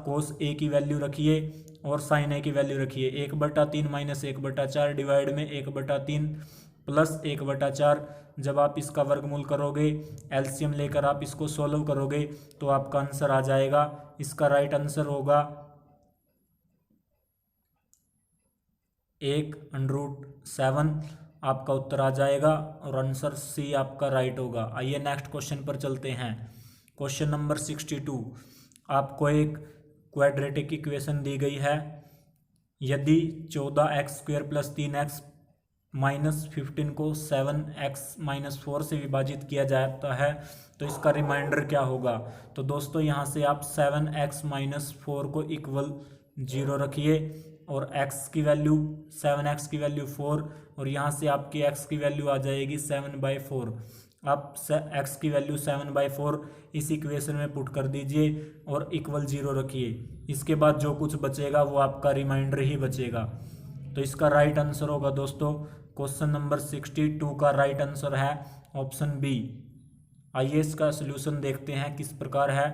कोस ए की वैल्यू रखिए और साइन ए की वैल्यू रखिए। 1/3 माइनस 1/4 डिवाइड में 1/3 प्लस 1/4। जब आप इसका वर्गमूल करोगे, एलसीएम लेकर आप इसको सोल्व करोगे तो आपका आंसर आ जाएगा। इसका राइट आंसर होगा 1/7 आपका उत्तर आ जाएगा और आंसर सी आपका राइट होगा। आइए नेक्स्ट क्वेश्चन पर चलते हैं। क्वेश्चन नंबर 62, आपको एक क्वाड्रेटिक इक्वेशन दी गई है। यदि 14x² + 3x -15 को 7x-4 से विभाजित किया जाता है तो इसका रिमाइंडर क्या होगा। तो दोस्तों यहाँ से आप 7x-4 को इक्वल 0 रखिए और x की वैल्यू 7x की वैल्यू 4 और यहाँ से आपकी x की वैल्यू आ जाएगी 7/4। आप x की वैल्यू 7/4 इस इक्वेशन में पुट कर दीजिए और इक्वल 0 रखिए। इसके बाद जो कुछ बचेगा वो आपका रिमाइंडर ही बचेगा। तो इसका राइट आंसर होगा दोस्तों क्वेश्चन नंबर 62 का राइट आंसर है ऑप्शन बी। आइए इसका सोल्यूशन देखते हैं किस प्रकार है।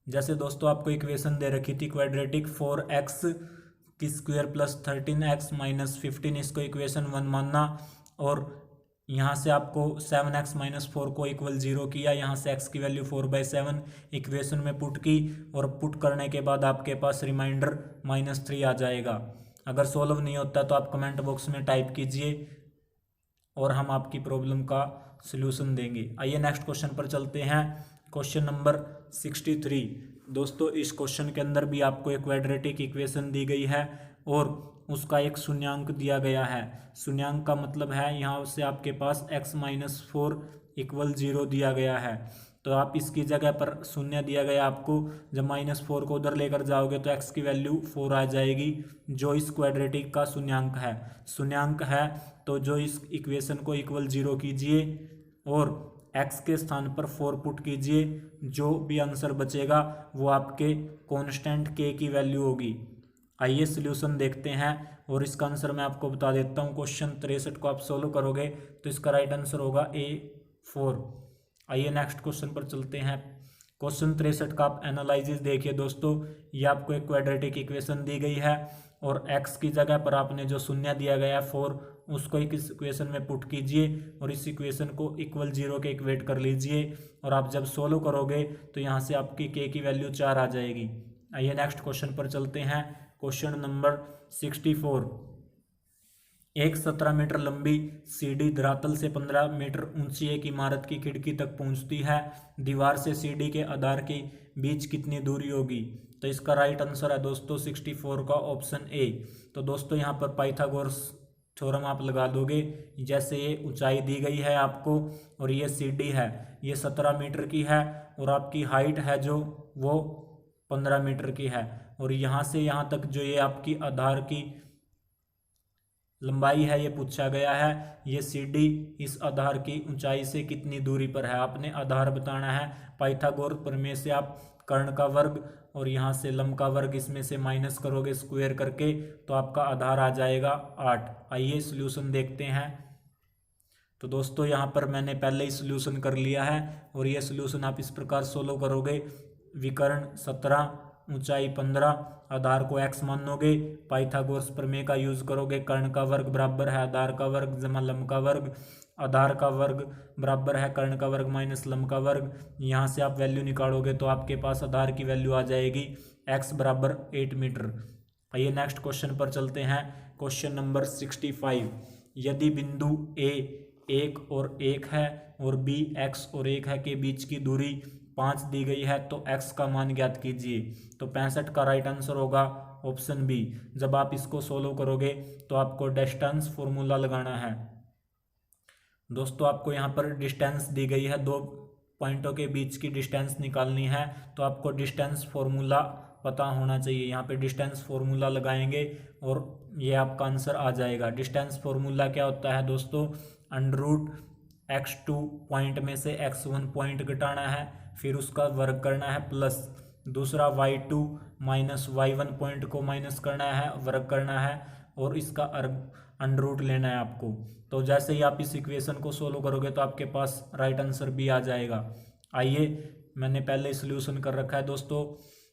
जैसे दोस्तों आपको इक्वेशन दे रखी थी क्वाड्रेटिक 4x की स्क्वायर प्लस 13x माइनस 15, इसको इक्वेशन 1 मानना और यहाँ से आपको 7x-4 को इक्वल 0 किया, यहाँ से x की वैल्यू 4/7 इक्वेशन में पुट की और पुट करने के बाद आपके पास रिमाइंडर -3 आ जाएगा। अगर सॉल्व नहीं होता तो आप कमेंट बॉक्स में टाइप कीजिए और हम आपकी प्रॉब्लम का सलूशन देंगे। आइए नेक्स्ट क्वेश्चन पर चलते हैं। Question number 63। दोस्तों इस क्वेश्चन के अंदर भी आपको एक क्वाड्रेटिक इक्वेशन दी गई है और उसका एक शून्यांक दिया गया है। शून्यांक का मतलब है यहाँ से आपके पास x-4 इक्वल 0 दिया गया है। तो आप इसकी जगह पर शून्य दिया गया आपको, जब -4 को उधर लेकर जाओगे तो x की वैल्यू 4 आ जाएगी जो इस क्वाड्रेटिक का शून्यांक है। तो जो इस इक्वेशन को इक्वल 0 कीजिए और x के स्थान पर 4 पुट कीजिए, जो भी आंसर बचेगा वो आपके कांस्टेंट k की वैल्यू होगी। आइए सॉल्यूशन देखते हैं और इसका आंसर मैं आपको बता देता हूँ। क्वेश्चन 63 को आप सोल्व करोगे तो इसका राइट आंसर होगा A4। आइए नेक्स्ट क्वेश्चन पर चलते हैं। क्वेश्चन 63 का आप एनालिसिस देखिए दोस्तों। ये आपको एक क्वाड्रेटिक इक्वेशन दी गई है और x की जगह पर आपने जो शून्य दिया गया है 4 उसको इस इक्वेशन में पुट कीजिए और इस इक्वेशन को इक्वल 0 के इक्वेट कर लीजिए और आप जब सोल्व करोगे तो यहाँ से आपकी k की वैल्यू 4 आ जाएगी। आइए नेक्स्ट क्वेश्चन पर चलते हैं। Question number 64। एक 17 मीटर लंबी सीढ़ी धरातल से 15 मीटर ऊंची एक इमारत की खिड़की तक पहुंचती है। दीवार से सीढ़ी के आधार के बीच कितनी दूरी होगी। तो इसका राइट आंसर है दोस्तों 64 का ऑप्शन ए। तो दोस्तों यहाँ पर पाइथागोरस थ्योरम आप लगा दोगे। जैसे ये ऊंचाई दी गई है आपको और ये सीढ़ी है, ये 17 मीटर की है और आपकी हाइट है जो वो 15 मीटर की है और यहाँ से यहाँ तक जो ये आपकी आधार की लंबाई है ये पूछा गया है। ये सीढ़ी इस आधार की ऊंचाई से कितनी दूरी पर है, आपने आधार बताना है। पाइथागोरस प्रमेय से आप कर्ण का वर्ग और यहाँ से लंब का वर्ग इसमें से माइनस करोगे स्क्वायर करके तो आपका आधार आ जाएगा 8। आइए सॉल्यूशन देखते हैं। तो दोस्तों यहाँ पर मैंने पहले ही सॉल्यूशन कर लिया है और ये सॉल्यूशन आप इस प्रकार सोल्व करोगे। विकर्ण 17, ऊंचाई 15, आधार को x मानोगे, पाइथागोरस प्रमेय का यूज करोगे। कर्ण का वर्ग बराबर है आधार का वर्ग जमा लंब का वर्ग, आधार का वर्ग बराबर है कर्ण का वर्ग माइनस लंब का वर्ग। यहाँ से आप वैल्यू निकालोगे तो आपके पास आधार की वैल्यू आ जाएगी x बराबर 8 मीटर। आइए नेक्स्ट क्वेश्चन पर चलते हैं। Question number 65। यदि बिंदु A 1 और 1 है और B x और 1 है के बीच की दूरी 5 दी गई है तो x का मान ज्ञात कीजिए। तो 65 का राइट आंसर होगा ऑप्शन बी। जब आप इसको सोल्व करोगे तो आपको डिस्टेंस फॉर्मूला लगाना है। दोस्तों आपको यहाँ पर डिस्टेंस दी गई है, 2 पॉइंटों के बीच की डिस्टेंस निकालनी है तो आपको डिस्टेंस फॉर्मूला पता होना चाहिए। यहाँ पे डिस्टेंस फॉर्मूला लगाएंगे और ये आपका आंसर आ जाएगा। डिस्टेंस फॉर्मूला क्या होता है दोस्तों, √x2 पॉइंट में से x1 पॉइंट घटाना है, फिर उसका वर्ग करना है, प्लस दूसरा y2 माइनस y1 पॉइंट को माइनस करना है, वर्ग करना है और इसका अंडर लेना है आपको। तो जैसे ही आप इस इक्वेशन को सोल्व करोगे तो आपके पास राइट आंसर भी आ जाएगा। आइए मैंने पहले सॉल्यूशन कर रखा है दोस्तों,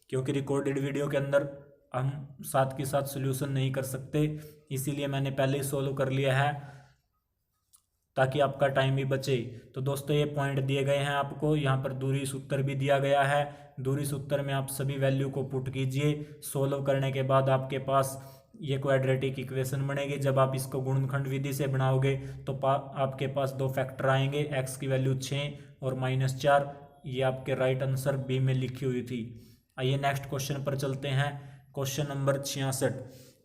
क्योंकि रिकॉर्डेड वीडियो के अंदर हम साथ के साथ सॉल्यूशन नहीं कर सकते, इसीलिए मैंने पहले ही सोल्व कर लिया है ताकि आपका टाइम भी बचे। तो दोस्तों ये पॉइंट दिए गए हैं आपको, यहाँ पर दूरी सूत्र भी दिया गया है। दूरी सूत्र में आप सभी वैल्यू को पुट कीजिए। सोल्व करने के बाद आपके पास ये क्वाड्रेटिक इक्वेशन बनेगी। जब आप इसको गुणनखंड विधि से बनाओगे तो आपके पास 2 फैक्टर आएंगे, x की वैल्यू 6 और -4। ये आपके राइट आंसर बी में लिखी हुई थी। आइए नेक्स्ट क्वेश्चन पर चलते हैं। Question number 66।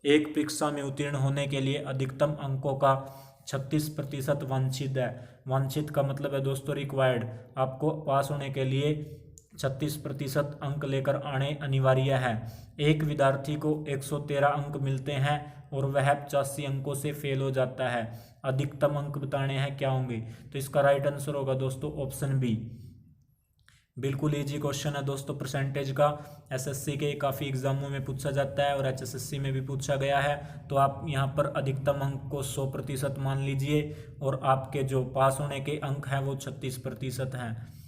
एक परीक्षा में उत्तीर्ण होने के लिए अधिकतम अंकों का 36% वांछित है। वांछित का मतलब है दोस्तों रिक्वायर्ड। आपको पास होने के लिए 36% अंक लेकर आने अनिवार्य है। एक विद्यार्थी को 113 अंक मिलते हैं और वह 85 अंकों से फेल हो जाता है। अधिकतम अंक बताने हैं क्या होंगे, तो इसका राइट आंसर होगा दोस्तों ऑप्शन बी। बिल्कुल इजी क्वेश्चन है दोस्तों परसेंटेज का। एसएससी के काफ़ी एग्जामों में पूछा जाता है और एचएसएससी में भी पूछा गया है। तो आप यहाँ पर अधिकतम अंक को 100% मान लीजिए और आपके जो पास होने के अंक हैं वो 36% हैं।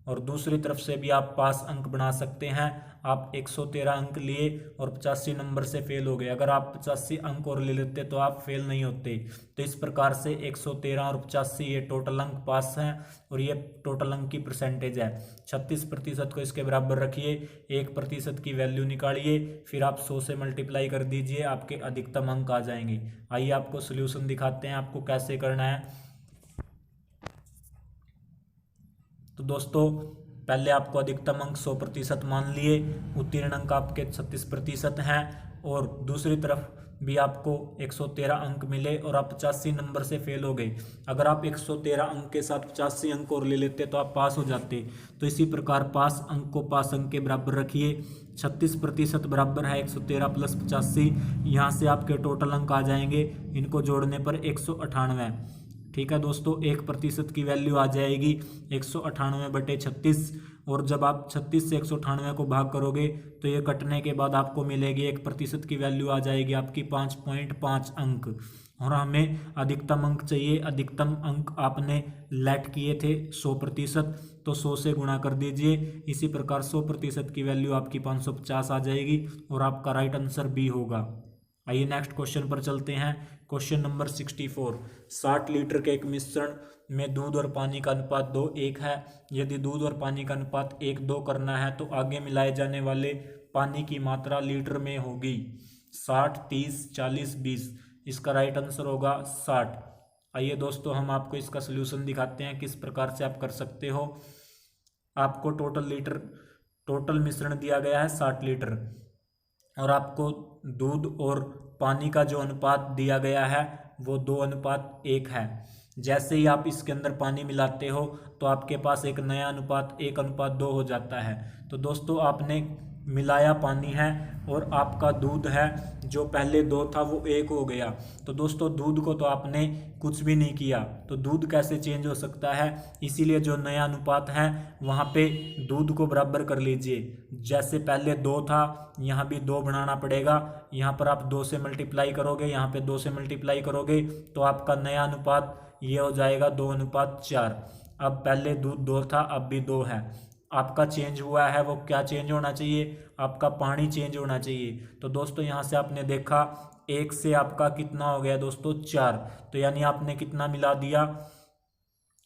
और दूसरी तरफ से भी आप पास अंक बना सकते हैं। आप 113 अंक लिए और 85 नंबर से फेल हो गए। अगर आप 85 अंक और ले लेते तो आप फेल नहीं होते। तो इस प्रकार से 113 और 85 ये टोटल अंक पास हैं और ये टोटल अंक की परसेंटेज है। 36% को इसके बराबर रखिए, 1% की वैल्यू निकालिए, फिर आप 100 से मल्टीप्लाई कर दीजिए, आपके अधिकतम अंक आ जाएंगे। आइए आपको सोल्यूशन दिखाते हैं आपको कैसे करना है। तो दोस्तों पहले आपको अधिकतम अंक 100% मान लिए, उत्तीर्ण अंक आपके 36% हैं और दूसरी तरफ भी आपको 113 अंक मिले और आप 85 नंबर से फेल हो गए। अगर आप 113 अंक के साथ 85 अंक और ले लेते तो आप पास हो जाते। तो इसी प्रकार पास अंक को पास अंक के बराबर रखिए। 36% बराबर है 113 प्लस 85। यहाँ से आपके टोटल अंक आ जाएंगे, इनको जोड़ने पर 198। ठीक है दोस्तों, 1% की वैल्यू आ जाएगी 198/36। और जब आप 36 से 198 को भाग करोगे तो ये कटने के बाद आपको मिलेगी 1% की वैल्यू आ जाएगी आपकी 5.5 अंक। और हमें अधिकतम अंक चाहिए। अधिकतम अंक आपने लेट किए थे 100%, तो 100 से गुणा कर दीजिए। इसी प्रकार 100% की वैल्यू आपकी 550 आ जाएगी और आपका राइट आंसर बी होगा। आइए नेक्स्ट क्वेश्चन पर चलते हैं। Question number 64। 60 लीटर के एक मिश्रण में दूध और पानी का अनुपात 2:1 है। यदि दूध और पानी का अनुपात 1:2 करना है तो आगे मिलाए जाने वाले पानी की मात्रा लीटर में होगी। 60, 30, 40, 20। इसका राइट आंसर होगा 60। आइए दोस्तों हम आपको इसका सोल्यूशन दिखाते हैं किस प्रकार से आप कर सकते हो। आपको टोटल मिश्रण दिया गया है 60 लीटर और आपको दूध और पानी का जो अनुपात दिया गया है वो 2:1 है। जैसे ही आप इसके अंदर पानी मिलाते हो तो आपके पास एक नया अनुपात 1:2 हो जाता है। तो दोस्तों आपने मिलाया पानी है और आपका दूध है जो पहले 2 था वो 1 हो गया। तो दोस्तों दूध को तो आपने कुछ भी नहीं किया, तो दूध कैसे चेंज हो सकता है। इसीलिए जो नया अनुपात है वहाँ पे दूध को बराबर कर लीजिए। जैसे पहले 2 था, यहाँ भी 2 बनाना पड़ेगा। यहाँ पर आप 2 से मल्टीप्लाई करोगे, यहाँ पे 2 से मल्टीप्लाई करोगे तो आपका नया अनुपात ये हो जाएगा 2:4। अब पहले दूध 2 था, अब भी 2 है। आपका चेंज हुआ है वो क्या चेंज होना चाहिए, आपका पानी चेंज होना चाहिए। तो दोस्तों यहाँ से आपने देखा 1 से आपका कितना हो गया दोस्तों 4। तो यानी आपने कितना मिला दिया,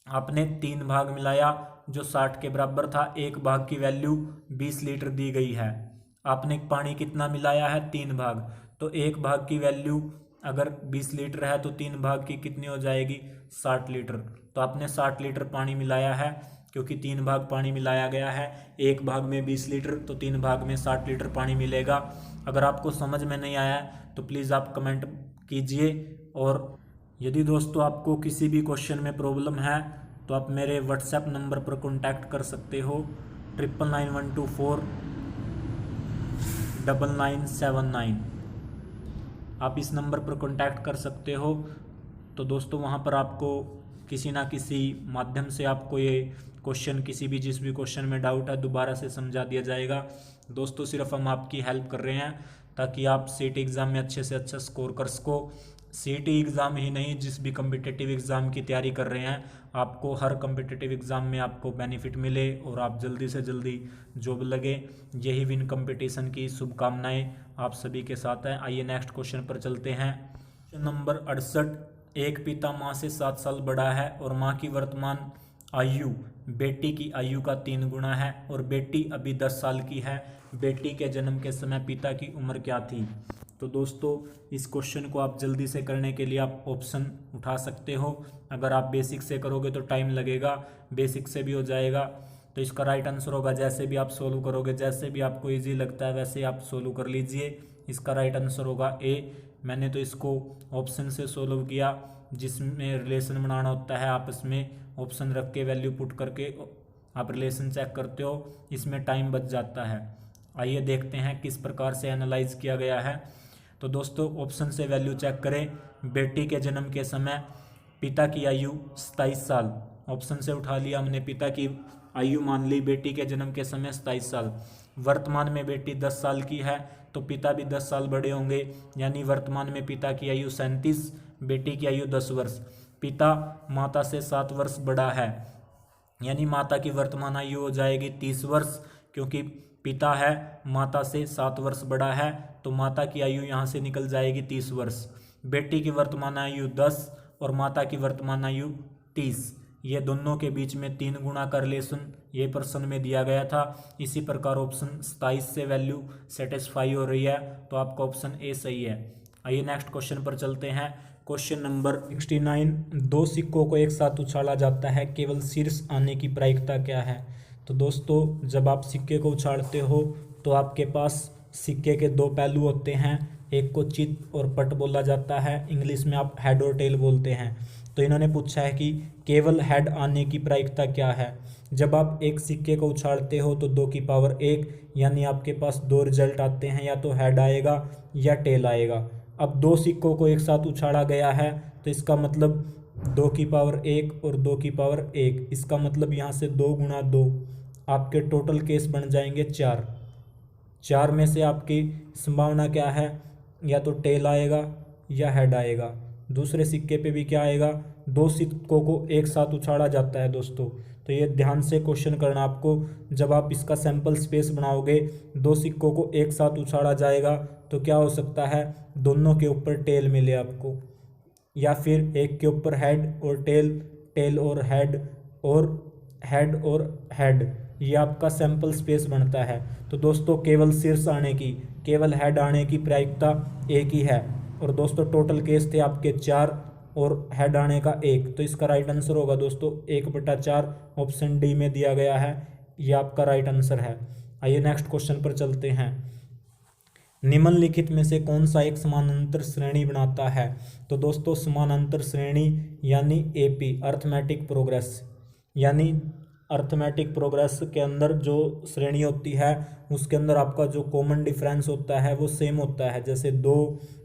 आपने 3 भाग मिलाया जो 60 के बराबर था। 1 भाग की वैल्यू 20 लीटर दी गई है। आपने पानी कितना मिलाया है 3 भाग, तो 1 भाग की वैल्यू अगर 20 लीटर है तो 3 भाग की कितनी हो जाएगी 60 लीटर। तो आपने 60 लीटर पानी मिलाया है क्योंकि 3 भाग पानी मिलाया गया है। 1 भाग में 20 लीटर तो 3 भाग में 60 लीटर पानी मिलेगा। अगर आपको समझ में नहीं आया तो प्लीज़ आप कमेंट कीजिए। और यदि दोस्तों आपको किसी भी क्वेश्चन में प्रॉब्लम है तो आप मेरे व्हाट्सएप नंबर पर कॉन्टैक्ट कर सकते हो 9991249979। आप इस नंबर पर कॉन्टैक्ट कर सकते हो। तो दोस्तों वहाँ पर आपको किसी ना किसी माध्यम से आपको ये क्वेश्चन जिस भी क्वेश्चन में डाउट है दोबारा से समझा दिया जाएगा। दोस्तों सिर्फ हम आपकी हेल्प कर रहे हैं ताकि आप सीटी एग्ज़ाम में अच्छे से अच्छा स्कोर कर सको। सीटी एग्ज़ाम ही नहीं, जिस भी कम्पिटिटिव एग्ज़ाम की तैयारी कर रहे हैं आपको हर कम्पिटिटिव एग्ज़ाम में आपको बेनिफिट मिले और आप जल्दी से जल्दी जॉब लगे, यही विन कंपटीशन की शुभकामनाएं आप सभी के साथ हैं। आइए नेक्स्ट क्वेश्चन पर चलते हैं। Question number 68। एक पिता माँ से 7 साल बड़ा है और माँ की वर्तमान आयु बेटी की आयु का 3 गुना है और बेटी अभी 10 साल की है। बेटी के जन्म के समय पिता की उम्र क्या थी। तो दोस्तों इस क्वेश्चन को आप जल्दी से करने के लिए आप ऑप्शन उठा सकते हो। अगर आप बेसिक से करोगे तो टाइम लगेगा, बेसिक से भी हो जाएगा। तो इसका राइट आंसर होगा, जैसे भी आप सोल्व करोगे, जैसे भी आपको इजी लगता है वैसे आप सोल्व कर लीजिए। इसका राइट आंसर होगा ए। मैंने तो इसको ऑप्शन से सोल्व किया, जिसमें रिलेशन बनाना होता है आपस में, ऑप्शन रख के वैल्यू पुट करके आप रिलेशन चेक करते हो, इसमें टाइम बच जाता है। आइए देखते हैं किस प्रकार से एनालाइज किया गया है। तो दोस्तों ऑप्शन से वैल्यू चेक करें। बेटी के जन्म के समय पिता की आयु 27 साल, ऑप्शन से उठा लिया हमने, पिता की आयु मान ली बेटी के जन्म के समय 27 साल। वर्तमान में बेटी 10 साल की है तो पिता भी 10 साल बड़े होंगे, यानी वर्तमान में पिता की आयु 37, बेटी की आयु 10 वर्ष। पिता माता से 7 वर्ष बड़ा है, यानी माता की वर्तमान आयु हो जाएगी 30 वर्ष, क्योंकि पिता है माता से 7 वर्ष बड़ा है, तो माता की आयु यहाँ से निकल जाएगी 30 वर्ष। बेटी की वर्तमान आयु 10 और माता की वर्तमान आयु 30, ये दोनों के बीच में 3 गुना का रिलेशन ये प्रश्न में दिया गया था। इसी प्रकार ऑप्शन 27 से वैल्यू सेटिस्फाई हो रही है, तो आपका ऑप्शन ए सही है। आइए नेक्स्ट क्वेश्चन पर चलते हैं। क्वेश्चन नंबर 69, दो सिक्कों को एक साथ उछाला जाता है, केवल शीर्ष आने की प्रायिकता क्या है? तो दोस्तों जब आप सिक्के को उछालते हो तो आपके पास सिक्के के 2 पहलू होते हैं, एक को चित और पट बोला जाता है, इंग्लिश में आप हेड और टेल बोलते हैं। तो इन्होंने पूछा है कि केवल हेड आने की प्रायिकता क्या है। जब आप एक सिक्के को उछालते हो तो 2 की पावर 1, यानी आपके पास 2 रिजल्ट आते हैं, या तो हेड आएगा या टेल आएगा। अब 2 सिक्कों को एक साथ उछाला गया है तो इसका मतलब 2 की पावर 1 और 2 की पावर 1, इसका मतलब यहाँ से 2 गुना 2, आपके टोटल केस बन जाएंगे 4। 4 में से आपकी संभावना क्या है, या तो टेल आएगा या हेड आएगा। दूसरे सिक्के पे भी क्या आएगा, 2 सिक्कों को एक साथ उछाला जाता है दोस्तों। तो ये ध्यान से क्वेश्चन करना आपको, जब आप इसका सैंपल स्पेस बनाओगे 2 सिक्कों को एक साथ उछाला जाएगा तो क्या हो सकता है, दोनों के ऊपर टेल मिले आपको, या फिर एक के ऊपर हेड और टेल, टेल और हेड, और हेड और हेड, ये आपका सैंपल स्पेस बनता है। तो दोस्तों केवल शीर्ष आने की, केवल हेड आने की प्रायिकता 1 ही है, और दोस्तों टोटल केस थे आपके 4 और हेड आने का 1, तो इसका राइट आंसर होगा दोस्तों 1/4, ऑप्शन डी में दिया गया है, ये आपका राइट आंसर है। आइए नेक्स्ट क्वेश्चन पर चलते हैं। निम्नलिखित में से कौन सा एक समानांतर श्रेणी बनाता है? तो दोस्तों समानांतर श्रेणी यानी एपी, अर्थमेटिक प्रोग्रेस, यानी अर्थमेटिक प्रोग्रेस के अंदर जो श्रेणी होती है उसके अंदर आपका जो कॉमन डिफरेंस होता है वो सेम होता है। जैसे 2,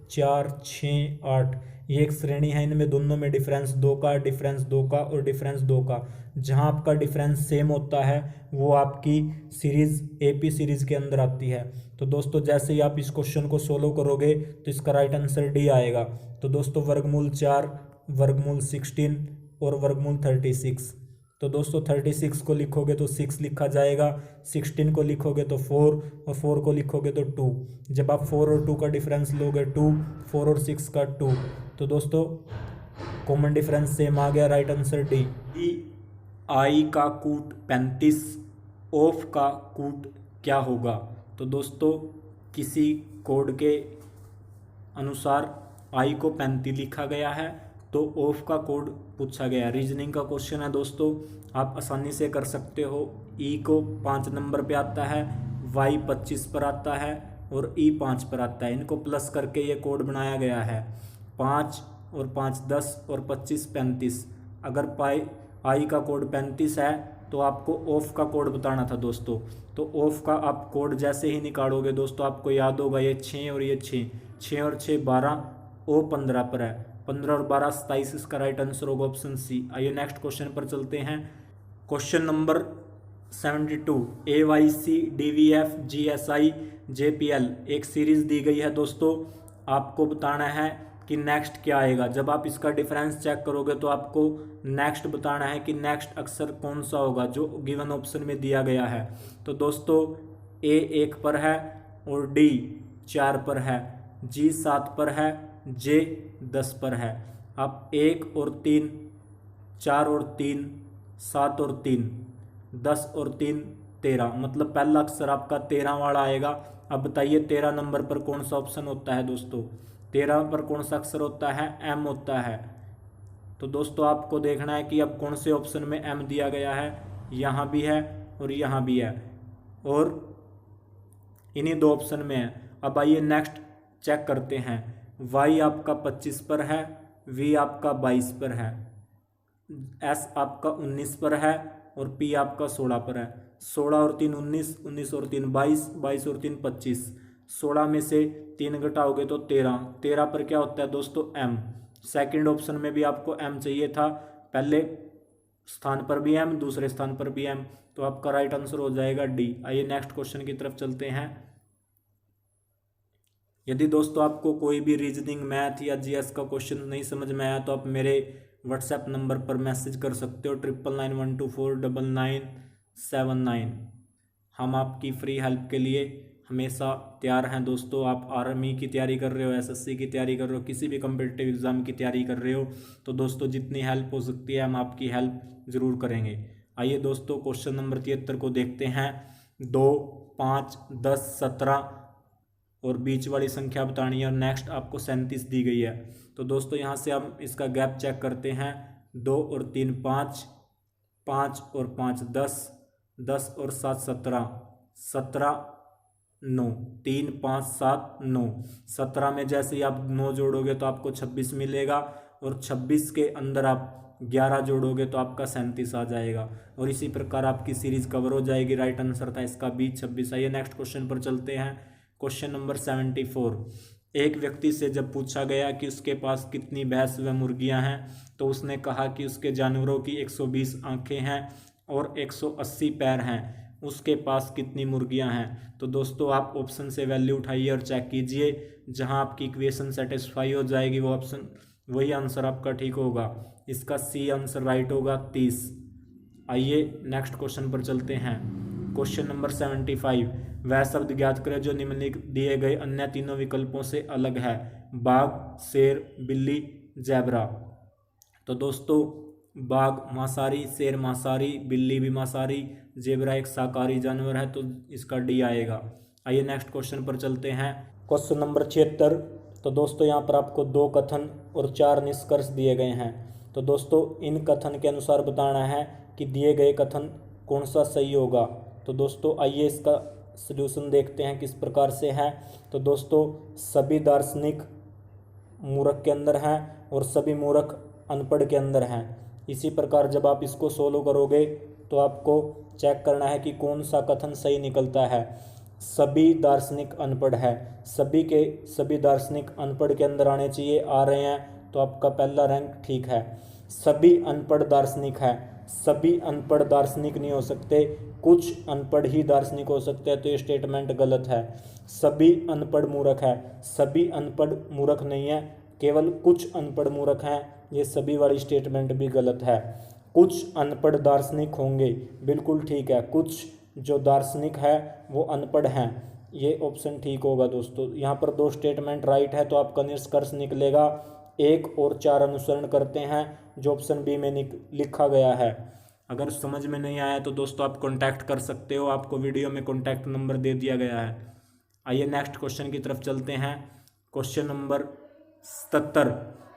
4, 6, 8, ये एक श्रेणी है, इनमें दोनों में डिफरेंस 2 का, डिफरेंस 2 का और डिफरेंस 2 का। जहां आपका डिफरेंस सेम होता है वो आपकी सीरीज एपी सीरीज के अंदर आती है। तो दोस्तों जैसे ही आप इस क्वेश्चन को सोल्व करोगे तो इसका राइट आंसर डी आएगा। तो दोस्तों वर्गमूल 4, वर्गमूल 16 और वर्गमूल 36। तो दोस्तों 36 को लिखोगे तो 6 लिखा जाएगा, 16 को लिखोगे तो 4 और 4 को लिखोगे तो 2। जब आप 4 और 2 का डिफरेंस लोगे 2, 4 और 6 का 2, तो दोस्तों कॉमन डिफरेंस सेम आ गया, राइट आंसर डी। आई का कूट 35, ऑफ का कूट क्या होगा? तो दोस्तों किसी कोड के अनुसार आई को 35 लिखा गया है तो ऑफ का कोड पूछा गया। रीजनिंग का क्वेश्चन है दोस्तों, आप आसानी से कर सकते हो। ई को 5 नंबर पे आता है, वाई 25 पर आता है और ई 5 पर आता है। इनको प्लस करके ये कोड बनाया गया है। 5 और 5 10 और 25 35। अगर आई का कोड 35 है तो आपको ऑफ का कोड बताना था दोस्तों। तो ऑफ का आप कोड जैसे ही निकालोगे दोस्तों आपको याद होगा ये 6 और ये 6 और 6 12, ओ 15 पर है, 15 और 12 27, इसका राइट आंसर होगा ऑप्शन सी। आइए नेक्स्ट क्वेश्चन पर चलते हैं। Question number 72, AYC DVF GSI JPL एक सीरीज दी गई है दोस्तों, आपको बताना है कि नेक्स्ट क्या आएगा। जब आप इसका डिफरेंस चेक करोगे तो आपको नेक्स्ट बताना है कि नेक्स्ट अक्षर कौन सा होगा जो गिवन ऑप्शन में दिया गया है। तो दोस्तों A 1 पर है और D 4 पर है, G 7 पर है, J 10 पर है। आप 1 और 3, 4 और 3, 7 और 3, 10 और 3 13, मतलब पहला अक्षर आपका 13 वाला आएगा। अब बताइए 13 नंबर पर कौन सा ऑप्शन होता है दोस्तों? 13 पर कौन सा अक्षर होता है? M होता है। तो दोस्तों आपको देखना है कि अब कौन से ऑप्शन में M दिया गया है। यहाँ भी है और यहाँ भी है और इन्हीं 2 ऑप्शन में है। अब आइए नेक्स्ट चेक करते हैं। y आपका 25 पर है, v आपका 22 पर है, s आपका 19 पर है और p आपका 16 पर है। 16 और 3 19, 19 और 3 22, 22 और 3 25। 16 में से 3 घटाओगे तो 13, 13 पर क्या होता है दोस्तों m। सेकंड ऑप्शन में भी आपको m चाहिए था, पहले स्थान पर भी m, दूसरे स्थान पर भी m, तो आपका राइट आंसर हो जाएगा डी। आइए नेक्स्ट क्वेश्चन की तरफ चलते हैं। यदि दोस्तों आपको कोई भी रीजनिंग, मैथ या जीएस का क्वेश्चन नहीं समझ में आया तो आप मेरे व्हाट्सएप नंबर पर मैसेज कर सकते हो 9991249979। हम आपकी फ्री हेल्प के लिए हमेशा तैयार हैं दोस्तों। आप आर्मी की तैयारी कर रहे हो, एसएससी की तैयारी कर रहे हो, किसी भी कम्पिटिटिव एग्जाम की तैयारी कर रहे हो तो दोस्तों जितनी हेल्प हो सकती है हम आपकी हेल्प ज़रूर करेंगे। आइए दोस्तों क्वेश्चन नंबर 73 को देखते हैं। 2, 5, 10, 17 और बीच वाली संख्या बतानी है और नेक्स्ट आपको 37 दी गई है। तो दोस्तों यहाँ से हम इसका गैप चेक करते हैं। 2 और 3 5, 5 और 5 10, 10 और 7 17, 17 9, 3 5 7 9। 17 में जैसे ही आप 9 जोड़ोगे तो आपको 26 मिलेगा और 26 के अंदर आप 11 जोड़ोगे तो आपका 37 आ जाएगा और इसी प्रकार आपकी सीरीज कवर हो जाएगी। राइट आंसर था इसका बी 26। आइए नेक्स्ट क्वेश्चन पर चलते हैं। Question number 74। एक व्यक्ति से जब पूछा गया कि उसके पास कितनी भैंस व मुर्गियां हैं तो उसने कहा कि उसके जानवरों की 120 आंखें हैं और 180 पैर हैं। उसके पास कितनी मुर्गियां हैं? तो दोस्तों आप ऑप्शन से वैल्यू उठाइए और चेक कीजिए। जहां आपकी इक्वेशन सेटिस्फाई हो जाएगी वो ऑप्शन, वही आंसर आपका ठीक होगा। इसका सी आंसर राइट होगा 30। आइए नेक्स्ट क्वेश्चन पर चलते हैं। Question number 75। वह शब्द ज्ञात करें जो निम्नलिखित दिए गए अन्य तीनों विकल्पों से अलग है। बाघ, शेर, बिल्ली, ज़ेब्रा। तो दोस्तों बाघ मांसाहारी, शेर मांसाहारी, बिल्ली भी मांसाहारी, ज़ेब्रा एक शाकाहारी जानवर है तो इसका डी आएगा। आइए नेक्स्ट क्वेश्चन पर चलते हैं। Question number 76। तो दोस्तों यहाँ पर आपको 2 कथन और 4 निष्कर्ष दिए गए हैं। तो दोस्तों इन कथन के अनुसार बताना है कि दिए गए कथन कौन सा सही होगा। तो दोस्तों आइए इसका सलूशन देखते हैं किस प्रकार से है। तो दोस्तों सभी दार्शनिक मूर्ख के अंदर हैं और सभी मूर्ख अनपढ़ के अंदर हैं। इसी प्रकार जब आप इसको सोल्व करोगे तो आपको चेक करना है कि कौन सा कथन सही निकलता है। सभी दार्शनिक अनपढ़ है, सभी के सभी दार्शनिक अनपढ़ के अंदर आने चाहिए, आ रहे हैं तो आपका पहला रैंक ठीक है। सभी अनपढ़ दार्शनिक है, सभी अनपढ़ दार्शनिक नहीं हो सकते, कुछ अनपढ़ ही दार्शनिक हो सकते हैं तो ये स्टेटमेंट गलत है। सभी अनपढ़ मूर्ख है, सभी अनपढ़ मूर्ख नहीं है, केवल कुछ अनपढ़ मूर्ख हैं, ये सभी वाली स्टेटमेंट भी गलत है। कुछ अनपढ़ दार्शनिक होंगे, बिल्कुल ठीक है, कुछ जो दार्शनिक है वो अनपढ़ हैं, ये ऑप्शन ठीक होगा दोस्तों। यहाँ पर 2 स्टेटमेंट राइट है तो आपका निष्कर्ष निकलेगा 1 और 4 अनुसरण करते हैं जो ऑप्शन बी में लिखा गया है। अगर समझ में नहीं आया तो दोस्तों आप कांटेक्ट कर सकते हो, आपको वीडियो में कांटेक्ट नंबर दे दिया गया है। आइए नेक्स्ट क्वेश्चन की तरफ चलते हैं। Question number 77।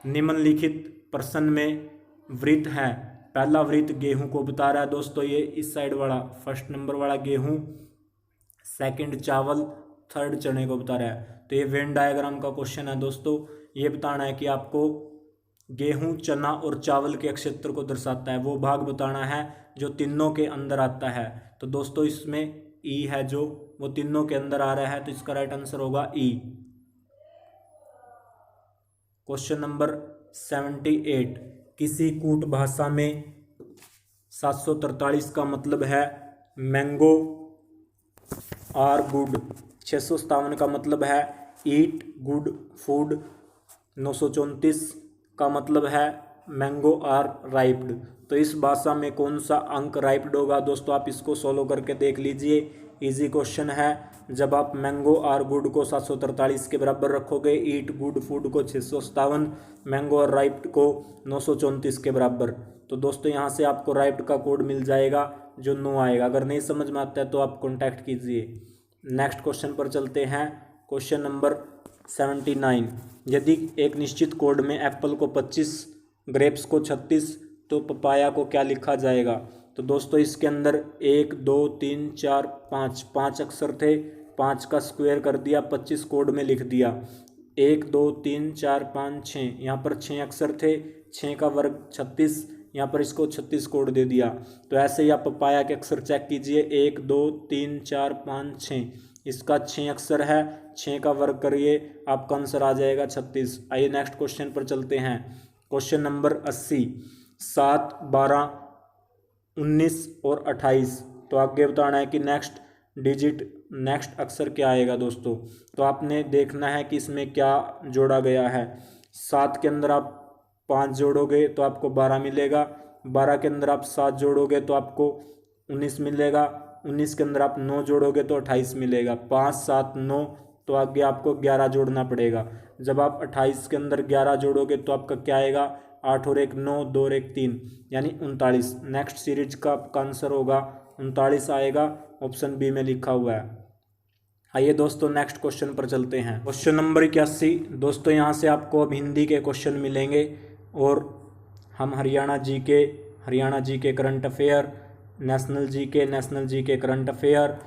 निम्नलिखित प्रश्न में वृत्त है। पहला वृत्त गेहूं को बता रहा है दोस्तों, ये इस साइड वाला फर्स्ट नंबर वाला गेहूं, सेकंड चावल, थर्ड चने को बता रहा है। तो ये वेन डायग्राम का क्वेश्चन है दोस्तों। ये बताना है कि आपको गेहूं, चना और चावल के क्षेत्र को दर्शाता है, वो भाग बताना है जो तीनों के अंदर आता है। तो दोस्तों इसमें ई है जो वो तीनों के अंदर आ रहा है तो इसका राइट आंसर होगा ई। Question number 78। किसी कूट भाषा में 743 का मतलब है मैंगो आर गुड। 657 का मतलब है ईट गुड फूड। 934 का मतलब है मैंगो आर राइप्ड। तो इस भाषा में कौन सा अंक राइप्ड होगा दोस्तों, आप इसको सोल्व करके देख लीजिए। इजी क्वेश्चन है। जब आप मैंगो आर गुड को 743 के बराबर रखोगे, ईट गुड फूड को 657, मैंगो और राइप्ड को 934 के बराबर, तो दोस्तों यहाँ से आपको राइप्ड का कोड मिल जाएगा जो 9 आएगा। अगर नहीं समझ में आता है तो आप कॉन्टैक्ट कीजिए। नेक्स्ट क्वेश्चन पर चलते हैं। Question number 79। यदि एक निश्चित कोड में एप्पल को 25, ग्रेप्स को 36 तो पपाया को क्या लिखा जाएगा। तो दोस्तों इसके अंदर 1 2 3 4 5 अक्षर थे, 5 का स्क्वायर कर दिया, 25 कोड में लिख दिया। 1 2 3 4 5 6, यहाँ पर 6 अक्षर थे, 6 का वर्ग 36, यहाँ पर इसको 36 कोड दे दिया। तो ऐसे ही आप पाया के अक्षर चेक कीजिए, 1 2 3 4 5 6, इसका 6 अक्षर है, 6 का वर्ग करिए, आपका आंसर आ जाएगा 36। आइए नेक्स्ट क्वेश्चन पर चलते हैं। क्वेश्चन नंबर 80, 7 12 19 और 28। तो आगे बताना है कि नेक्स्ट अक्षर क्या आएगा दोस्तों। तो आपने देखना है कि इसमें क्या जोड़ा गया है। 7 के अंदर आप 5 जोड़ोगे तो आपको 12 मिलेगा, 12 के अंदर आप 7 जोड़ोगे तो आपको 19 मिलेगा, 19 के अंदर आप 9 जोड़ोगे तो 28 मिलेगा। 5 7 9, तो आगे आपको 11 जोड़ना पड़ेगा। जब आप 28 के अंदर 11 जोड़ोगे तो आपका क्या आएगा, 8 और 1 9, 2 और 1 3, यानी 39। नेक्स्ट सीरीज का आपका आंसर होगा 39 आएगा, ऑप्शन बी में लिखा हुआ है। आइए दोस्तों नेक्स्ट क्वेश्चन पर चलते हैं। Question number 81। दोस्तों यहाँ से आपको अब हिंदी के क्वेश्चन मिलेंगे और हम हरियाणा जी के करंट अफेयर, नेशनल जी के current affair,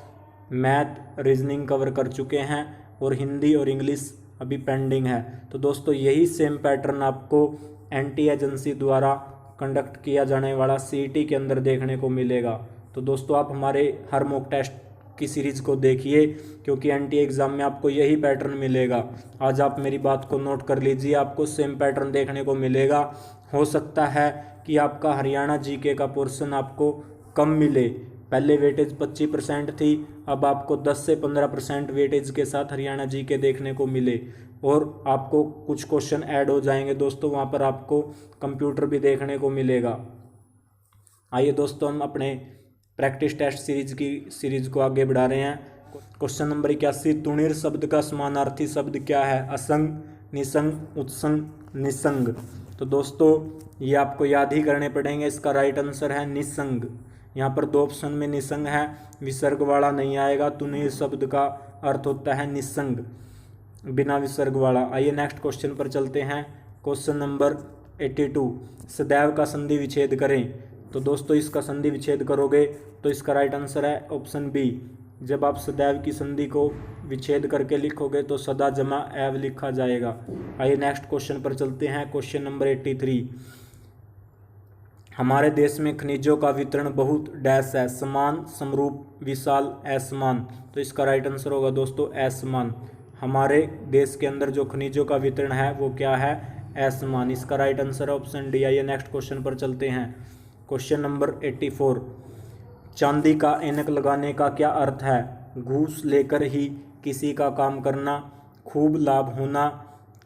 math reasoning cover कर चुके हैं और हिंदी और इंग्लिश अभी पेंडिंग है। तो दोस्तों यही सेम पैटर्न आपको एनटी एजेंसी द्वारा कंडक्ट किया जाने वाला सीईटी के अंदर देखने को मिलेगा। तो दोस्तों आप हमारे हर मॉक टेस्ट की सीरीज़ को देखिए, क्योंकि एनटी एग्ज़ाम में आपको यही पैटर्न मिलेगा। आज आप मेरी बात को नोट कर लीजिए, आपको सेम पैटर्न देखने को मिलेगा। हो सकता है कि आपका हरियाणा जीके का पोर्शन आपको कम मिले, पहले वेटेज 25% थी, अब आपको 10 से 15% वेटेज के साथ हरियाणा जीके देखने को मिले और आपको कुछ क्वेश्चन ऐड हो जाएंगे दोस्तों, वहाँ पर आपको कंप्यूटर भी देखने को मिलेगा। आइए दोस्तों हम अपने प्रैक्टिस टेस्ट सीरीज को आगे बढ़ा रहे हैं। क्वेश्चन नंबर 81, तुणीर शब्द का समानार्थी शब्द क्या है। असंग, निसंग, उत्संग, निसंग। तो दोस्तों ये आपको याद ही करने पड़ेंगे। इसका राइट आंसर है निसंग। यहाँ पर 2 ऑप्शन में निसंग है, विसर्ग वाला नहीं आएगा। तुणीर शब्द का अर्थ होता है निसंग, बिना विसर्ग वाला। आइए नेक्स्ट क्वेश्चन पर चलते हैं। क्वेश्चन नंबर 82, सदैव का संधि विच्छेद करें। तो दोस्तों इसका संधि विच्छेद करोगे तो इसका राइट आंसर है ऑप्शन बी। जब आप सदैव की संधि को विच्छेद करके लिखोगे तो सदा जमा एव लिखा जाएगा। आइए नेक्स्ट क्वेश्चन पर चलते हैं। क्वेश्चन नंबर 83, हमारे देश में खनिजों का वितरण बहुत डैश है। समान, समरूप, विशाल, असमान। तो इसका राइट आंसर होगा दोस्तों असमान। हमारे देश के अंदर जो खनिजों का वितरण है वो क्या है, असमान। इसका राइट आंसर है ऑप्शन डी। आइए नेक्स्ट क्वेश्चन पर चलते हैं। क्वेश्चन नंबर 84, चांदी का ऐनक लगाने का क्या अर्थ है। घूस लेकर ही किसी का काम करना, खूब लाभ होना,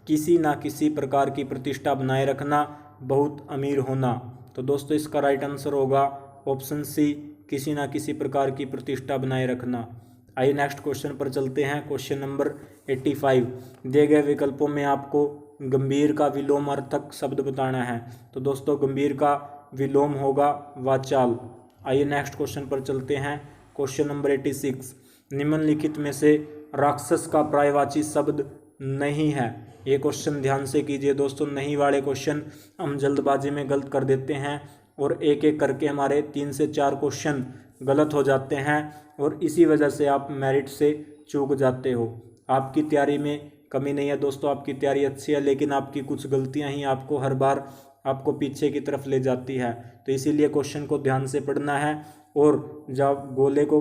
किसी ना किसी प्रकार की प्रतिष्ठा बनाए रखना, बहुत अमीर होना। तो दोस्तों इसका राइट आंसर होगा ऑप्शन सी, किसी ना किसी प्रकार की प्रतिष्ठा बनाए रखना। आइए नेक्स्ट क्वेश्चन पर चलते हैं। क्वेश्चन नंबर 85, दिए गए विकल्पों में आपको गंभीर का विलोमार्थक शब्द बताना है। तो दोस्तों गंभीर का विलोम होगा वाचाल। आइए नेक्स्ट क्वेश्चन पर चलते हैं। क्वेश्चन नंबर 86, निम्नलिखित में से राक्षस का पर्यायवाची शब्द नहीं है। ये क्वेश्चन ध्यान से कीजिए दोस्तों, नहीं वाले क्वेश्चन हम जल्दबाजी में गलत कर देते हैं और एक एक करके हमारे 3 से 4 क्वेश्चन गलत हो जाते हैं और इसी वजह से आप मेरिट से चूक जाते हो। आपकी तैयारी में कमी नहीं है दोस्तों, आपकी तैयारी अच्छी है, लेकिन आपकी कुछ गलतियां ही आपको हर बार आपको पीछे की तरफ ले जाती है। तो इसीलिए क्वेश्चन को ध्यान से पढ़ना है और जब गोले को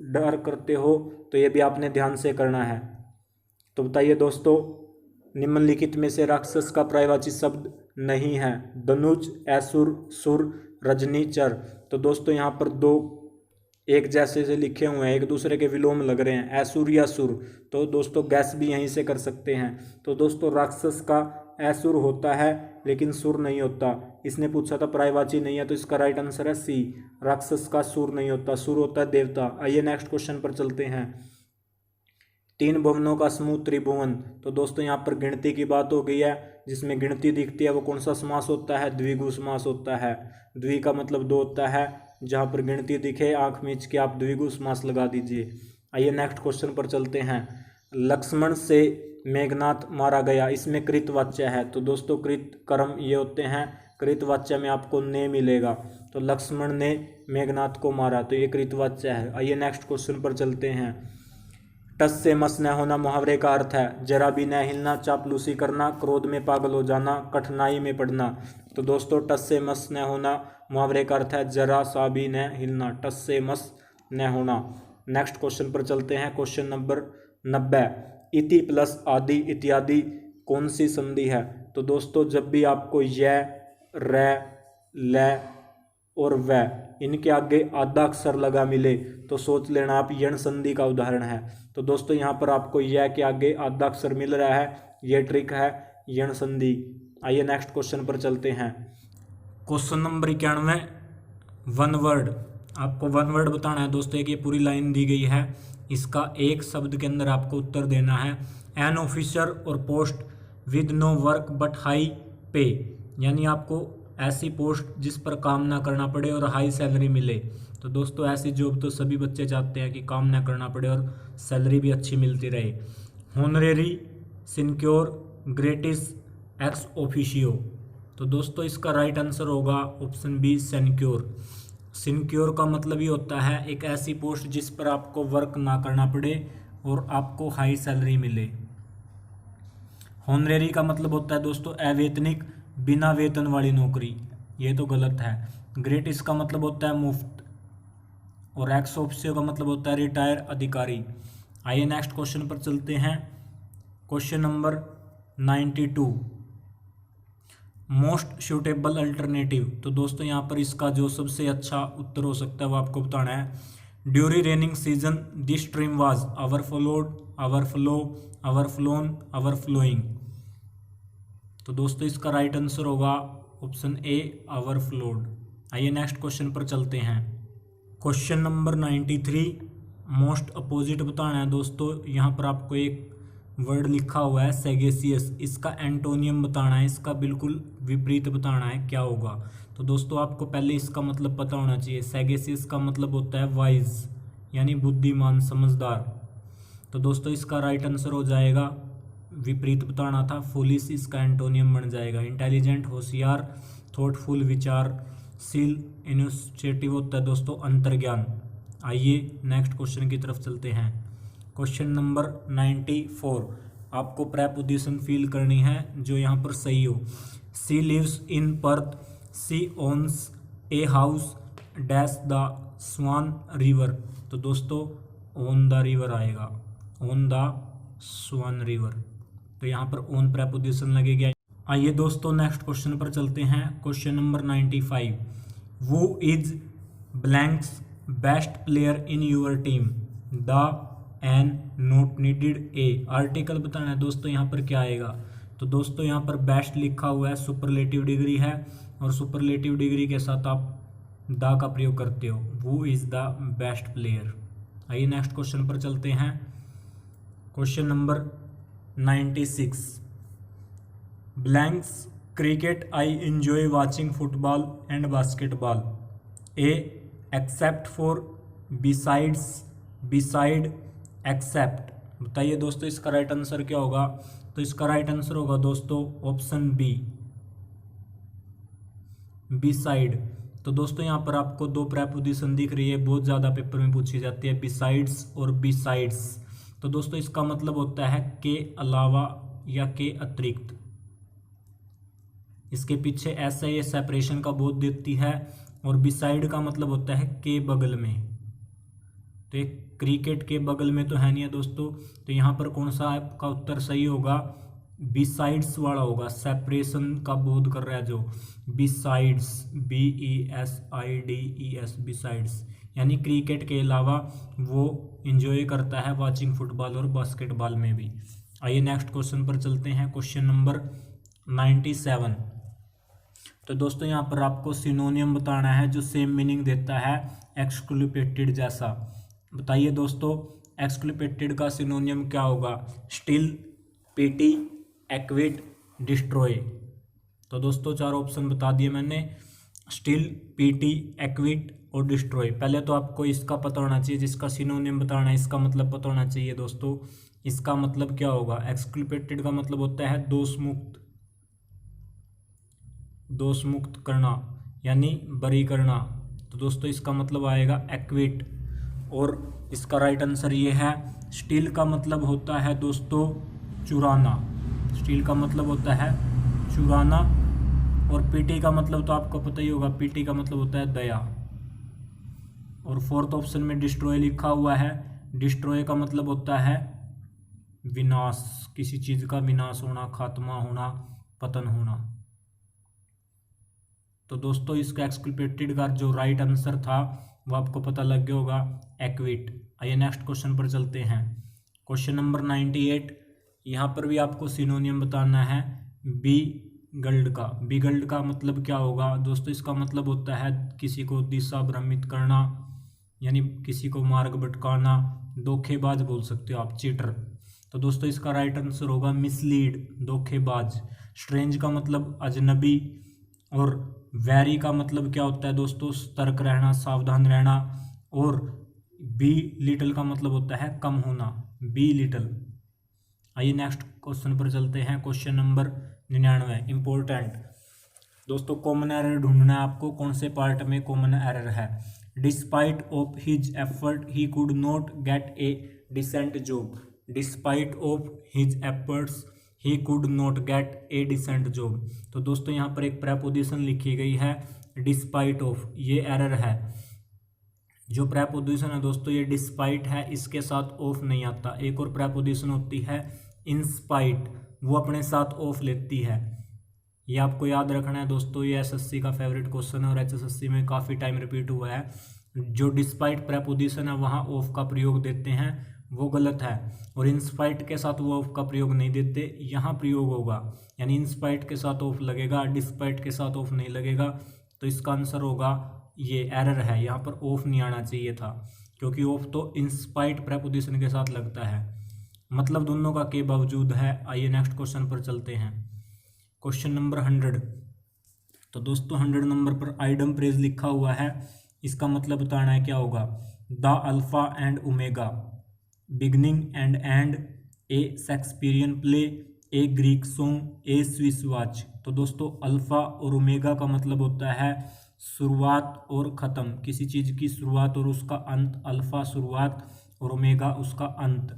डर करते हो तो ये भी आपने ध्यान से करना है। तो बताइए दोस्तों, निम्नलिखित में से राक्षस का पर्यायवाची शब्द नहीं है। धनुज, असुर, सुर, रजनी, चर। तो दोस्तों यहाँ पर 2 एक जैसे से लिखे हुए हैं, एक दूसरे के विलोम लग रहे हैं, असुर या सुर। तो दोस्तों गैस भी यहीं से कर सकते हैं। तो दोस्तों राक्षस का असुर होता है लेकिन सुर नहीं होता। इसने पूछा था पर्यायवाची नहीं है, तो इसका राइट आंसर है सी, राक्षस का सुर नहीं होता, सुर होता है देवता। आइए नेक्स्ट क्वेश्चन पर चलते हैं। 3 भुवनों का समूह त्रिभुवन। तो दोस्तों यहाँ पर गिनती की बात हो गई है, जिसमें गिनती दिखती है वो कौन सा समास होता है, द्विगु समास होता है। द्वि का मतलब 2 होता है, जहाँ पर गिनती दिखे आंख मीच के आप द्विगु समास लगा दीजिए। आइए नेक्स्ट क्वेश्चन पर चलते हैं। लक्ष्मण से मेघनाथ मारा गया, इसमें कृतवाच्य है। तो दोस्तों कृत कर्म ये होते हैं, कृतवाच्य में आपको ने मिलेगा। तो लक्ष्मण ने मेघनाथ को मारा, तो ये कृतवाच्य है। आइए नेक्स्ट क्वेश्चन पर चलते हैं। टस से मस न होना मुहावरे का अर्थ है जरा भी न हिलना, चापलूसी करना, क्रोध में पागल हो जाना, कठिनाई में पड़ना। तो दोस्तों टस से मस न होना मुहावरे का अर्थ है जरा सा भी न हिलना, टस से मस न होना। नेक्स्ट क्वेश्चन पर चलते हैं। Question number 90। इति प्लस आदि इत्यादि कौन सी संधि है? तो दोस्तों जब भी आपको य, र, ल और व इनके आगे आधा अक्षर लगा मिले तो सोच लेना आप यण संधि का उदाहरण है। तो दोस्तों यहाँ पर आपको यह के आगे आधा अक्षर मिल रहा है, यह ट्रिक है यण संधि। आइए नेक्स्ट क्वेश्चन पर चलते हैं। Question number 91, one word. आपको वन वर्ड बताना है दोस्तों। एक ये पूरी लाइन दी गई है, इसका एक शब्द के अंदर आपको उत्तर देना है। एन ऑफिसर और post with no work but high pay, यानी आपको ऐसी पोस्ट जिस पर काम ना करना पड़े और हाई सैलरी मिले। तो दोस्तों ऐसी जॉब तो सभी बच्चे चाहते हैं कि काम ना करना पड़े और सैलरी भी अच्छी मिलती रहे। होनरेरी, सिनक्योर, ग्रेटिस, एक्स ऑफिशियो। तो दोस्तों इसका राइट आंसर होगा ऑप्शन बी, सिनक्योर। सिनक्योर का मतलब ये होता है एक ऐसी पोस्ट जिस पर आपको वर्क ना करना पड़े और आपको हाई सैलरी मिले। होनरेरी का मतलब होता है दोस्तों अवैतनिक, बिना वेतन वाली नौकरी, ये तो गलत है। ग्रेटिस का मतलब होता है मुफ्त और एक्स ऑफिशियो का मतलब होता है रिटायर अधिकारी। आइए नेक्स्ट क्वेश्चन पर चलते हैं। Question number 92, most suitable alternative. तो दोस्तों यहाँ पर इसका जो सबसे अच्छा उत्तर हो सकता है वो आपको बताना है। During raining season this stream was overflowed, overflow, overflown, overflowing. तो दोस्तों इसका राइट आंसर होगा ऑप्शन ए, ओवरफ्लोड। आइए नेक्स्ट क्वेश्चन पर चलते हैं। क्वेश्चन नंबर 93, मोस्ट अपोजिट बताना है दोस्तों। यहाँ पर आपको एक वर्ड लिखा हुआ है सेगेसियस, इसका एंटोनियम बताना है, इसका बिल्कुल विपरीत बताना है क्या होगा। तो दोस्तों आपको पहले इसका मतलब पता होना चाहिए। सेगेसियस का मतलब होता है वाइज, यानी बुद्धिमान, समझदार। तो दोस्तों इसका राइट आंसर हो जाएगा, विपरीत बताना था, फुलिश इसका एंटोनियम बन जाएगा। इंटेलिजेंट, होशियार, थॉटफुल, विचारशील, इनिशिएटिव होता है दोस्तों अंतर्ज्ञान। आइए नेक्स्ट क्वेश्चन की तरफ चलते हैं। क्वेश्चन नंबर 94, आपको प्रेपोजिशन फील करनी है जो यहाँ पर सही हो। She lives in Perth, she owns a house dash the Swan river. तो दोस्तों ऑन द रिवर आएगा, ऑन द स्वान रिवर। तो यहाँ पर ओन प्रेपोजिशन लगेगा। आइए दोस्तों नेक्स्ट क्वेश्चन पर चलते हैं। क्वेश्चन नंबर 95, वो is blanks best player in your team, the an not needed a. Article बताना है दोस्तों, यहाँ पर क्या आएगा। तो दोस्तों यहाँ पर बेस्ट लिखा हुआ है, सुपरलेटिव डिग्री है और सुपरलेटिव डिग्री के साथ आप द का प्रयोग करते हो। वो इज द बेस्ट प्लेयर। आइए नेक्स्ट क्वेश्चन पर चलते हैं। Question number 96, blanks cricket I enjoy watching football and basketball, A except for, besides, beside, except. बताइए दोस्तों इसका राइट आंसर क्या होगा। तो इसका राइट आंसर होगा दोस्तों ऑप्शन बी, बिसाइड। तो दोस्तों यहाँ पर आपको दो प्रेपोजिशन दिख रही है, बहुत ज़्यादा पेपर में पूछी जाती है, बिसाइड्स और बिसाइड्स। तो दोस्तों इसका मतलब होता है के अलावा या के अतिरिक्त। इसके पीछे ऐसा ये सेपरेशन का बोध देती है। और बिसाइड का मतलब होता है के बगल में। तो एक क्रिकेट के बगल में तो है नहीं है दोस्तों। तो यहाँ पर कौन सा आपका उत्तर सही होगा, बिसाइड्स वाला होगा। सेपरेशन का बोध कर रहा है जो, बिसाइड्स, BESIDES, बिसाइड्स, यानी क्रिकेट के अलावा वो इंजॉय करता है वाचिंग फुटबॉल और बास्केटबॉल में भी। आइए नेक्स्ट क्वेश्चन पर चलते हैं। क्वेश्चन नंबर 97, तो दोस्तों यहाँ पर आपको सिनोनियम बताना है जो सेम मीनिंग देता है एक्सक्लूपेटेड जैसा। बताइए दोस्तों एक्सक्लूपेटेड का सिनोनियम क्या होगा। Still, PT, equity, destroy. तो दोस्तों चार ऑप्शन बता दिए मैंने, स्टिल, पीटी, एक्विट और डिस्ट्रॉय। पहले तो आपको इसका पता होना चाहिए, जिसका सिनोनिम बताना है इसका मतलब पता होना चाहिए दोस्तों। इसका मतलब क्या होगा, एक्सक्लूपेटेड का मतलब होता है दोष मुक्त, दोष मुक्त करना यानी बरी करना। तो दोस्तों इसका मतलब आएगा एक्विट। और इसका राइट आंसर ये है। स्टील का मतलब होता है दोस्तों चुराना। स्टील का मतलब होता है चुराना। और पीटी का मतलब तो आपको पता ही होगा, पीटी का मतलब होता है दया। और फोर्थ ऑप्शन में डिस्ट्रॉय लिखा हुआ है। डिस्ट्रॉय का मतलब होता है विनाश, किसी चीज का विनाश होना, खात्मा होना, पतन होना। तो दोस्तों इसका एक्सक्लूपेटेड का जो राइट आंसर था वो आपको पता लग गया होगा, एक्विट। आइए नेक्स्ट क्वेश्चन पर चलते हैं। Question number 98। यहाँ पर भी आपको सिनोनियम बताना है बी गल्ड का। बी गल्ड का मतलब क्या होगा दोस्तों? इसका मतलब होता है किसी को दिशा भ्रमित करना, यानी किसी को मार्ग भटकाना, धोखेबाज बोल सकते हो आप, चीटर। तो दोस्तों इसका राइट आंसर होगा मिसलीड, धोखेबाज। स्ट्रेंज का मतलब अजनबी। और वेरी का मतलब क्या होता है दोस्तों? सतर्क रहना, सावधान रहना। और बी लिटिल का मतलब होता है कम होना, बी लिटिल। आइए नेक्स्ट क्वेश्चन पर चलते हैं। क्वेश्चन नंबर 99 इंपॉर्टेंट दोस्तों। कॉमन एरर ढूंढना है आपको, कौन से पार्ट में कॉमन एरर है। Despite of his effort he could not get a decent job. Despite of his efforts he could not get a decent job. तो दोस्तों यहाँ पर एक प्रेपोजिशन लिखी गई है डिस्पाइट ऑफ, ये एरर है। जो प्रेपोजिशन है दोस्तों ये डिस्पाइट है, इसके साथ ऑफ नहीं आता। एक और प्रेपोजिशन होती है इंस्पाइट, वो अपने साथ ऑफ लेती है। ये आपको याद रखना है दोस्तों, ये एसएससी का फेवरेट क्वेश्चन है और एचएसएससी में काफ़ी टाइम रिपीट हुआ है। जो डिस्पाइट प्रेपोजिशन है वहाँ ऑफ का प्रयोग देते हैं, वो गलत है। और इंस्पाइट के साथ वो ऑफ का प्रयोग नहीं देते, यहाँ प्रयोग होगा। यानी इंस्पाइट के साथ ऑफ लगेगा, डिस्पाइट के साथ ऑफ नहीं लगेगा। तो इसका आंसर होगा, ये एरर है, यहाँ पर ऑफ नहीं आना चाहिए था, क्योंकि ऑफ तो इंस्पाइट प्रेपोजिशन के साथ लगता है। मतलब दोनों का के बावजूद है। आइए नेक्स्ट क्वेश्चन पर चलते हैं। Question number 100। तो दोस्तों 100 नंबर पर आइडम प्रेज लिखा हुआ है, इसका मतलब बताना है क्या होगा। The alpha and omega, beginning and and, A Shakespearean play, A Greek song, A Swiss watch. तो दोस्तों अल्फा और ओमेगा का मतलब होता है शुरुआत और ख़त्म, किसी चीज़ की शुरुआत और उसका अंत। अल्फा शुरुआत और ओमेगा उसका अंत।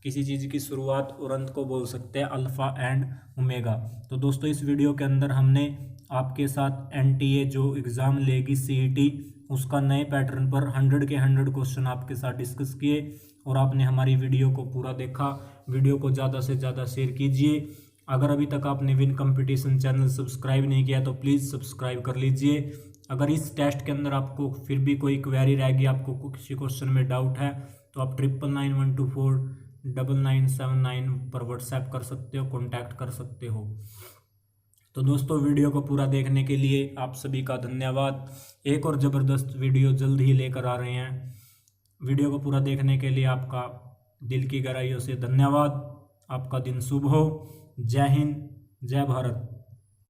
किसी चीज़ की शुरुआत और अंत को बोल सकते हैं अल्फ़ा एंड ओमेगा। तो दोस्तों इस वीडियो के अंदर हमने आपके साथ एनटीए जो एग्ज़ाम लेगी सीईटी, उसका नए पैटर्न पर 100 के 100 क्वेश्चन आपके साथ डिस्कस किए। और आपने हमारी वीडियो को पूरा देखा। वीडियो को ज़्यादा से ज़्यादा शेयर कीजिए। अगर अभी तक आपने विन कंपटीशन चैनल सब्सक्राइब नहीं किया तो प्लीज़ सब्सक्राइब कर लीजिए। अगर इस टेस्ट के अंदर आपको फिर भी कोई क्वेरी रहेगी, आपको किसी क्वेश्चन में डाउट है, तो आप 9991249979 पर व्हाट्सएप कर सकते हो, कॉन्टैक्ट कर सकते हो। तो दोस्तों वीडियो को पूरा देखने के लिए आप सभी का धन्यवाद। एक और ज़बरदस्त वीडियो जल्द ही लेकर आ रहे हैं। वीडियो को पूरा देखने के लिए आपका दिल की गहराइयों से धन्यवाद। आपका दिन शुभ हो। जय हिंद, जय भारत।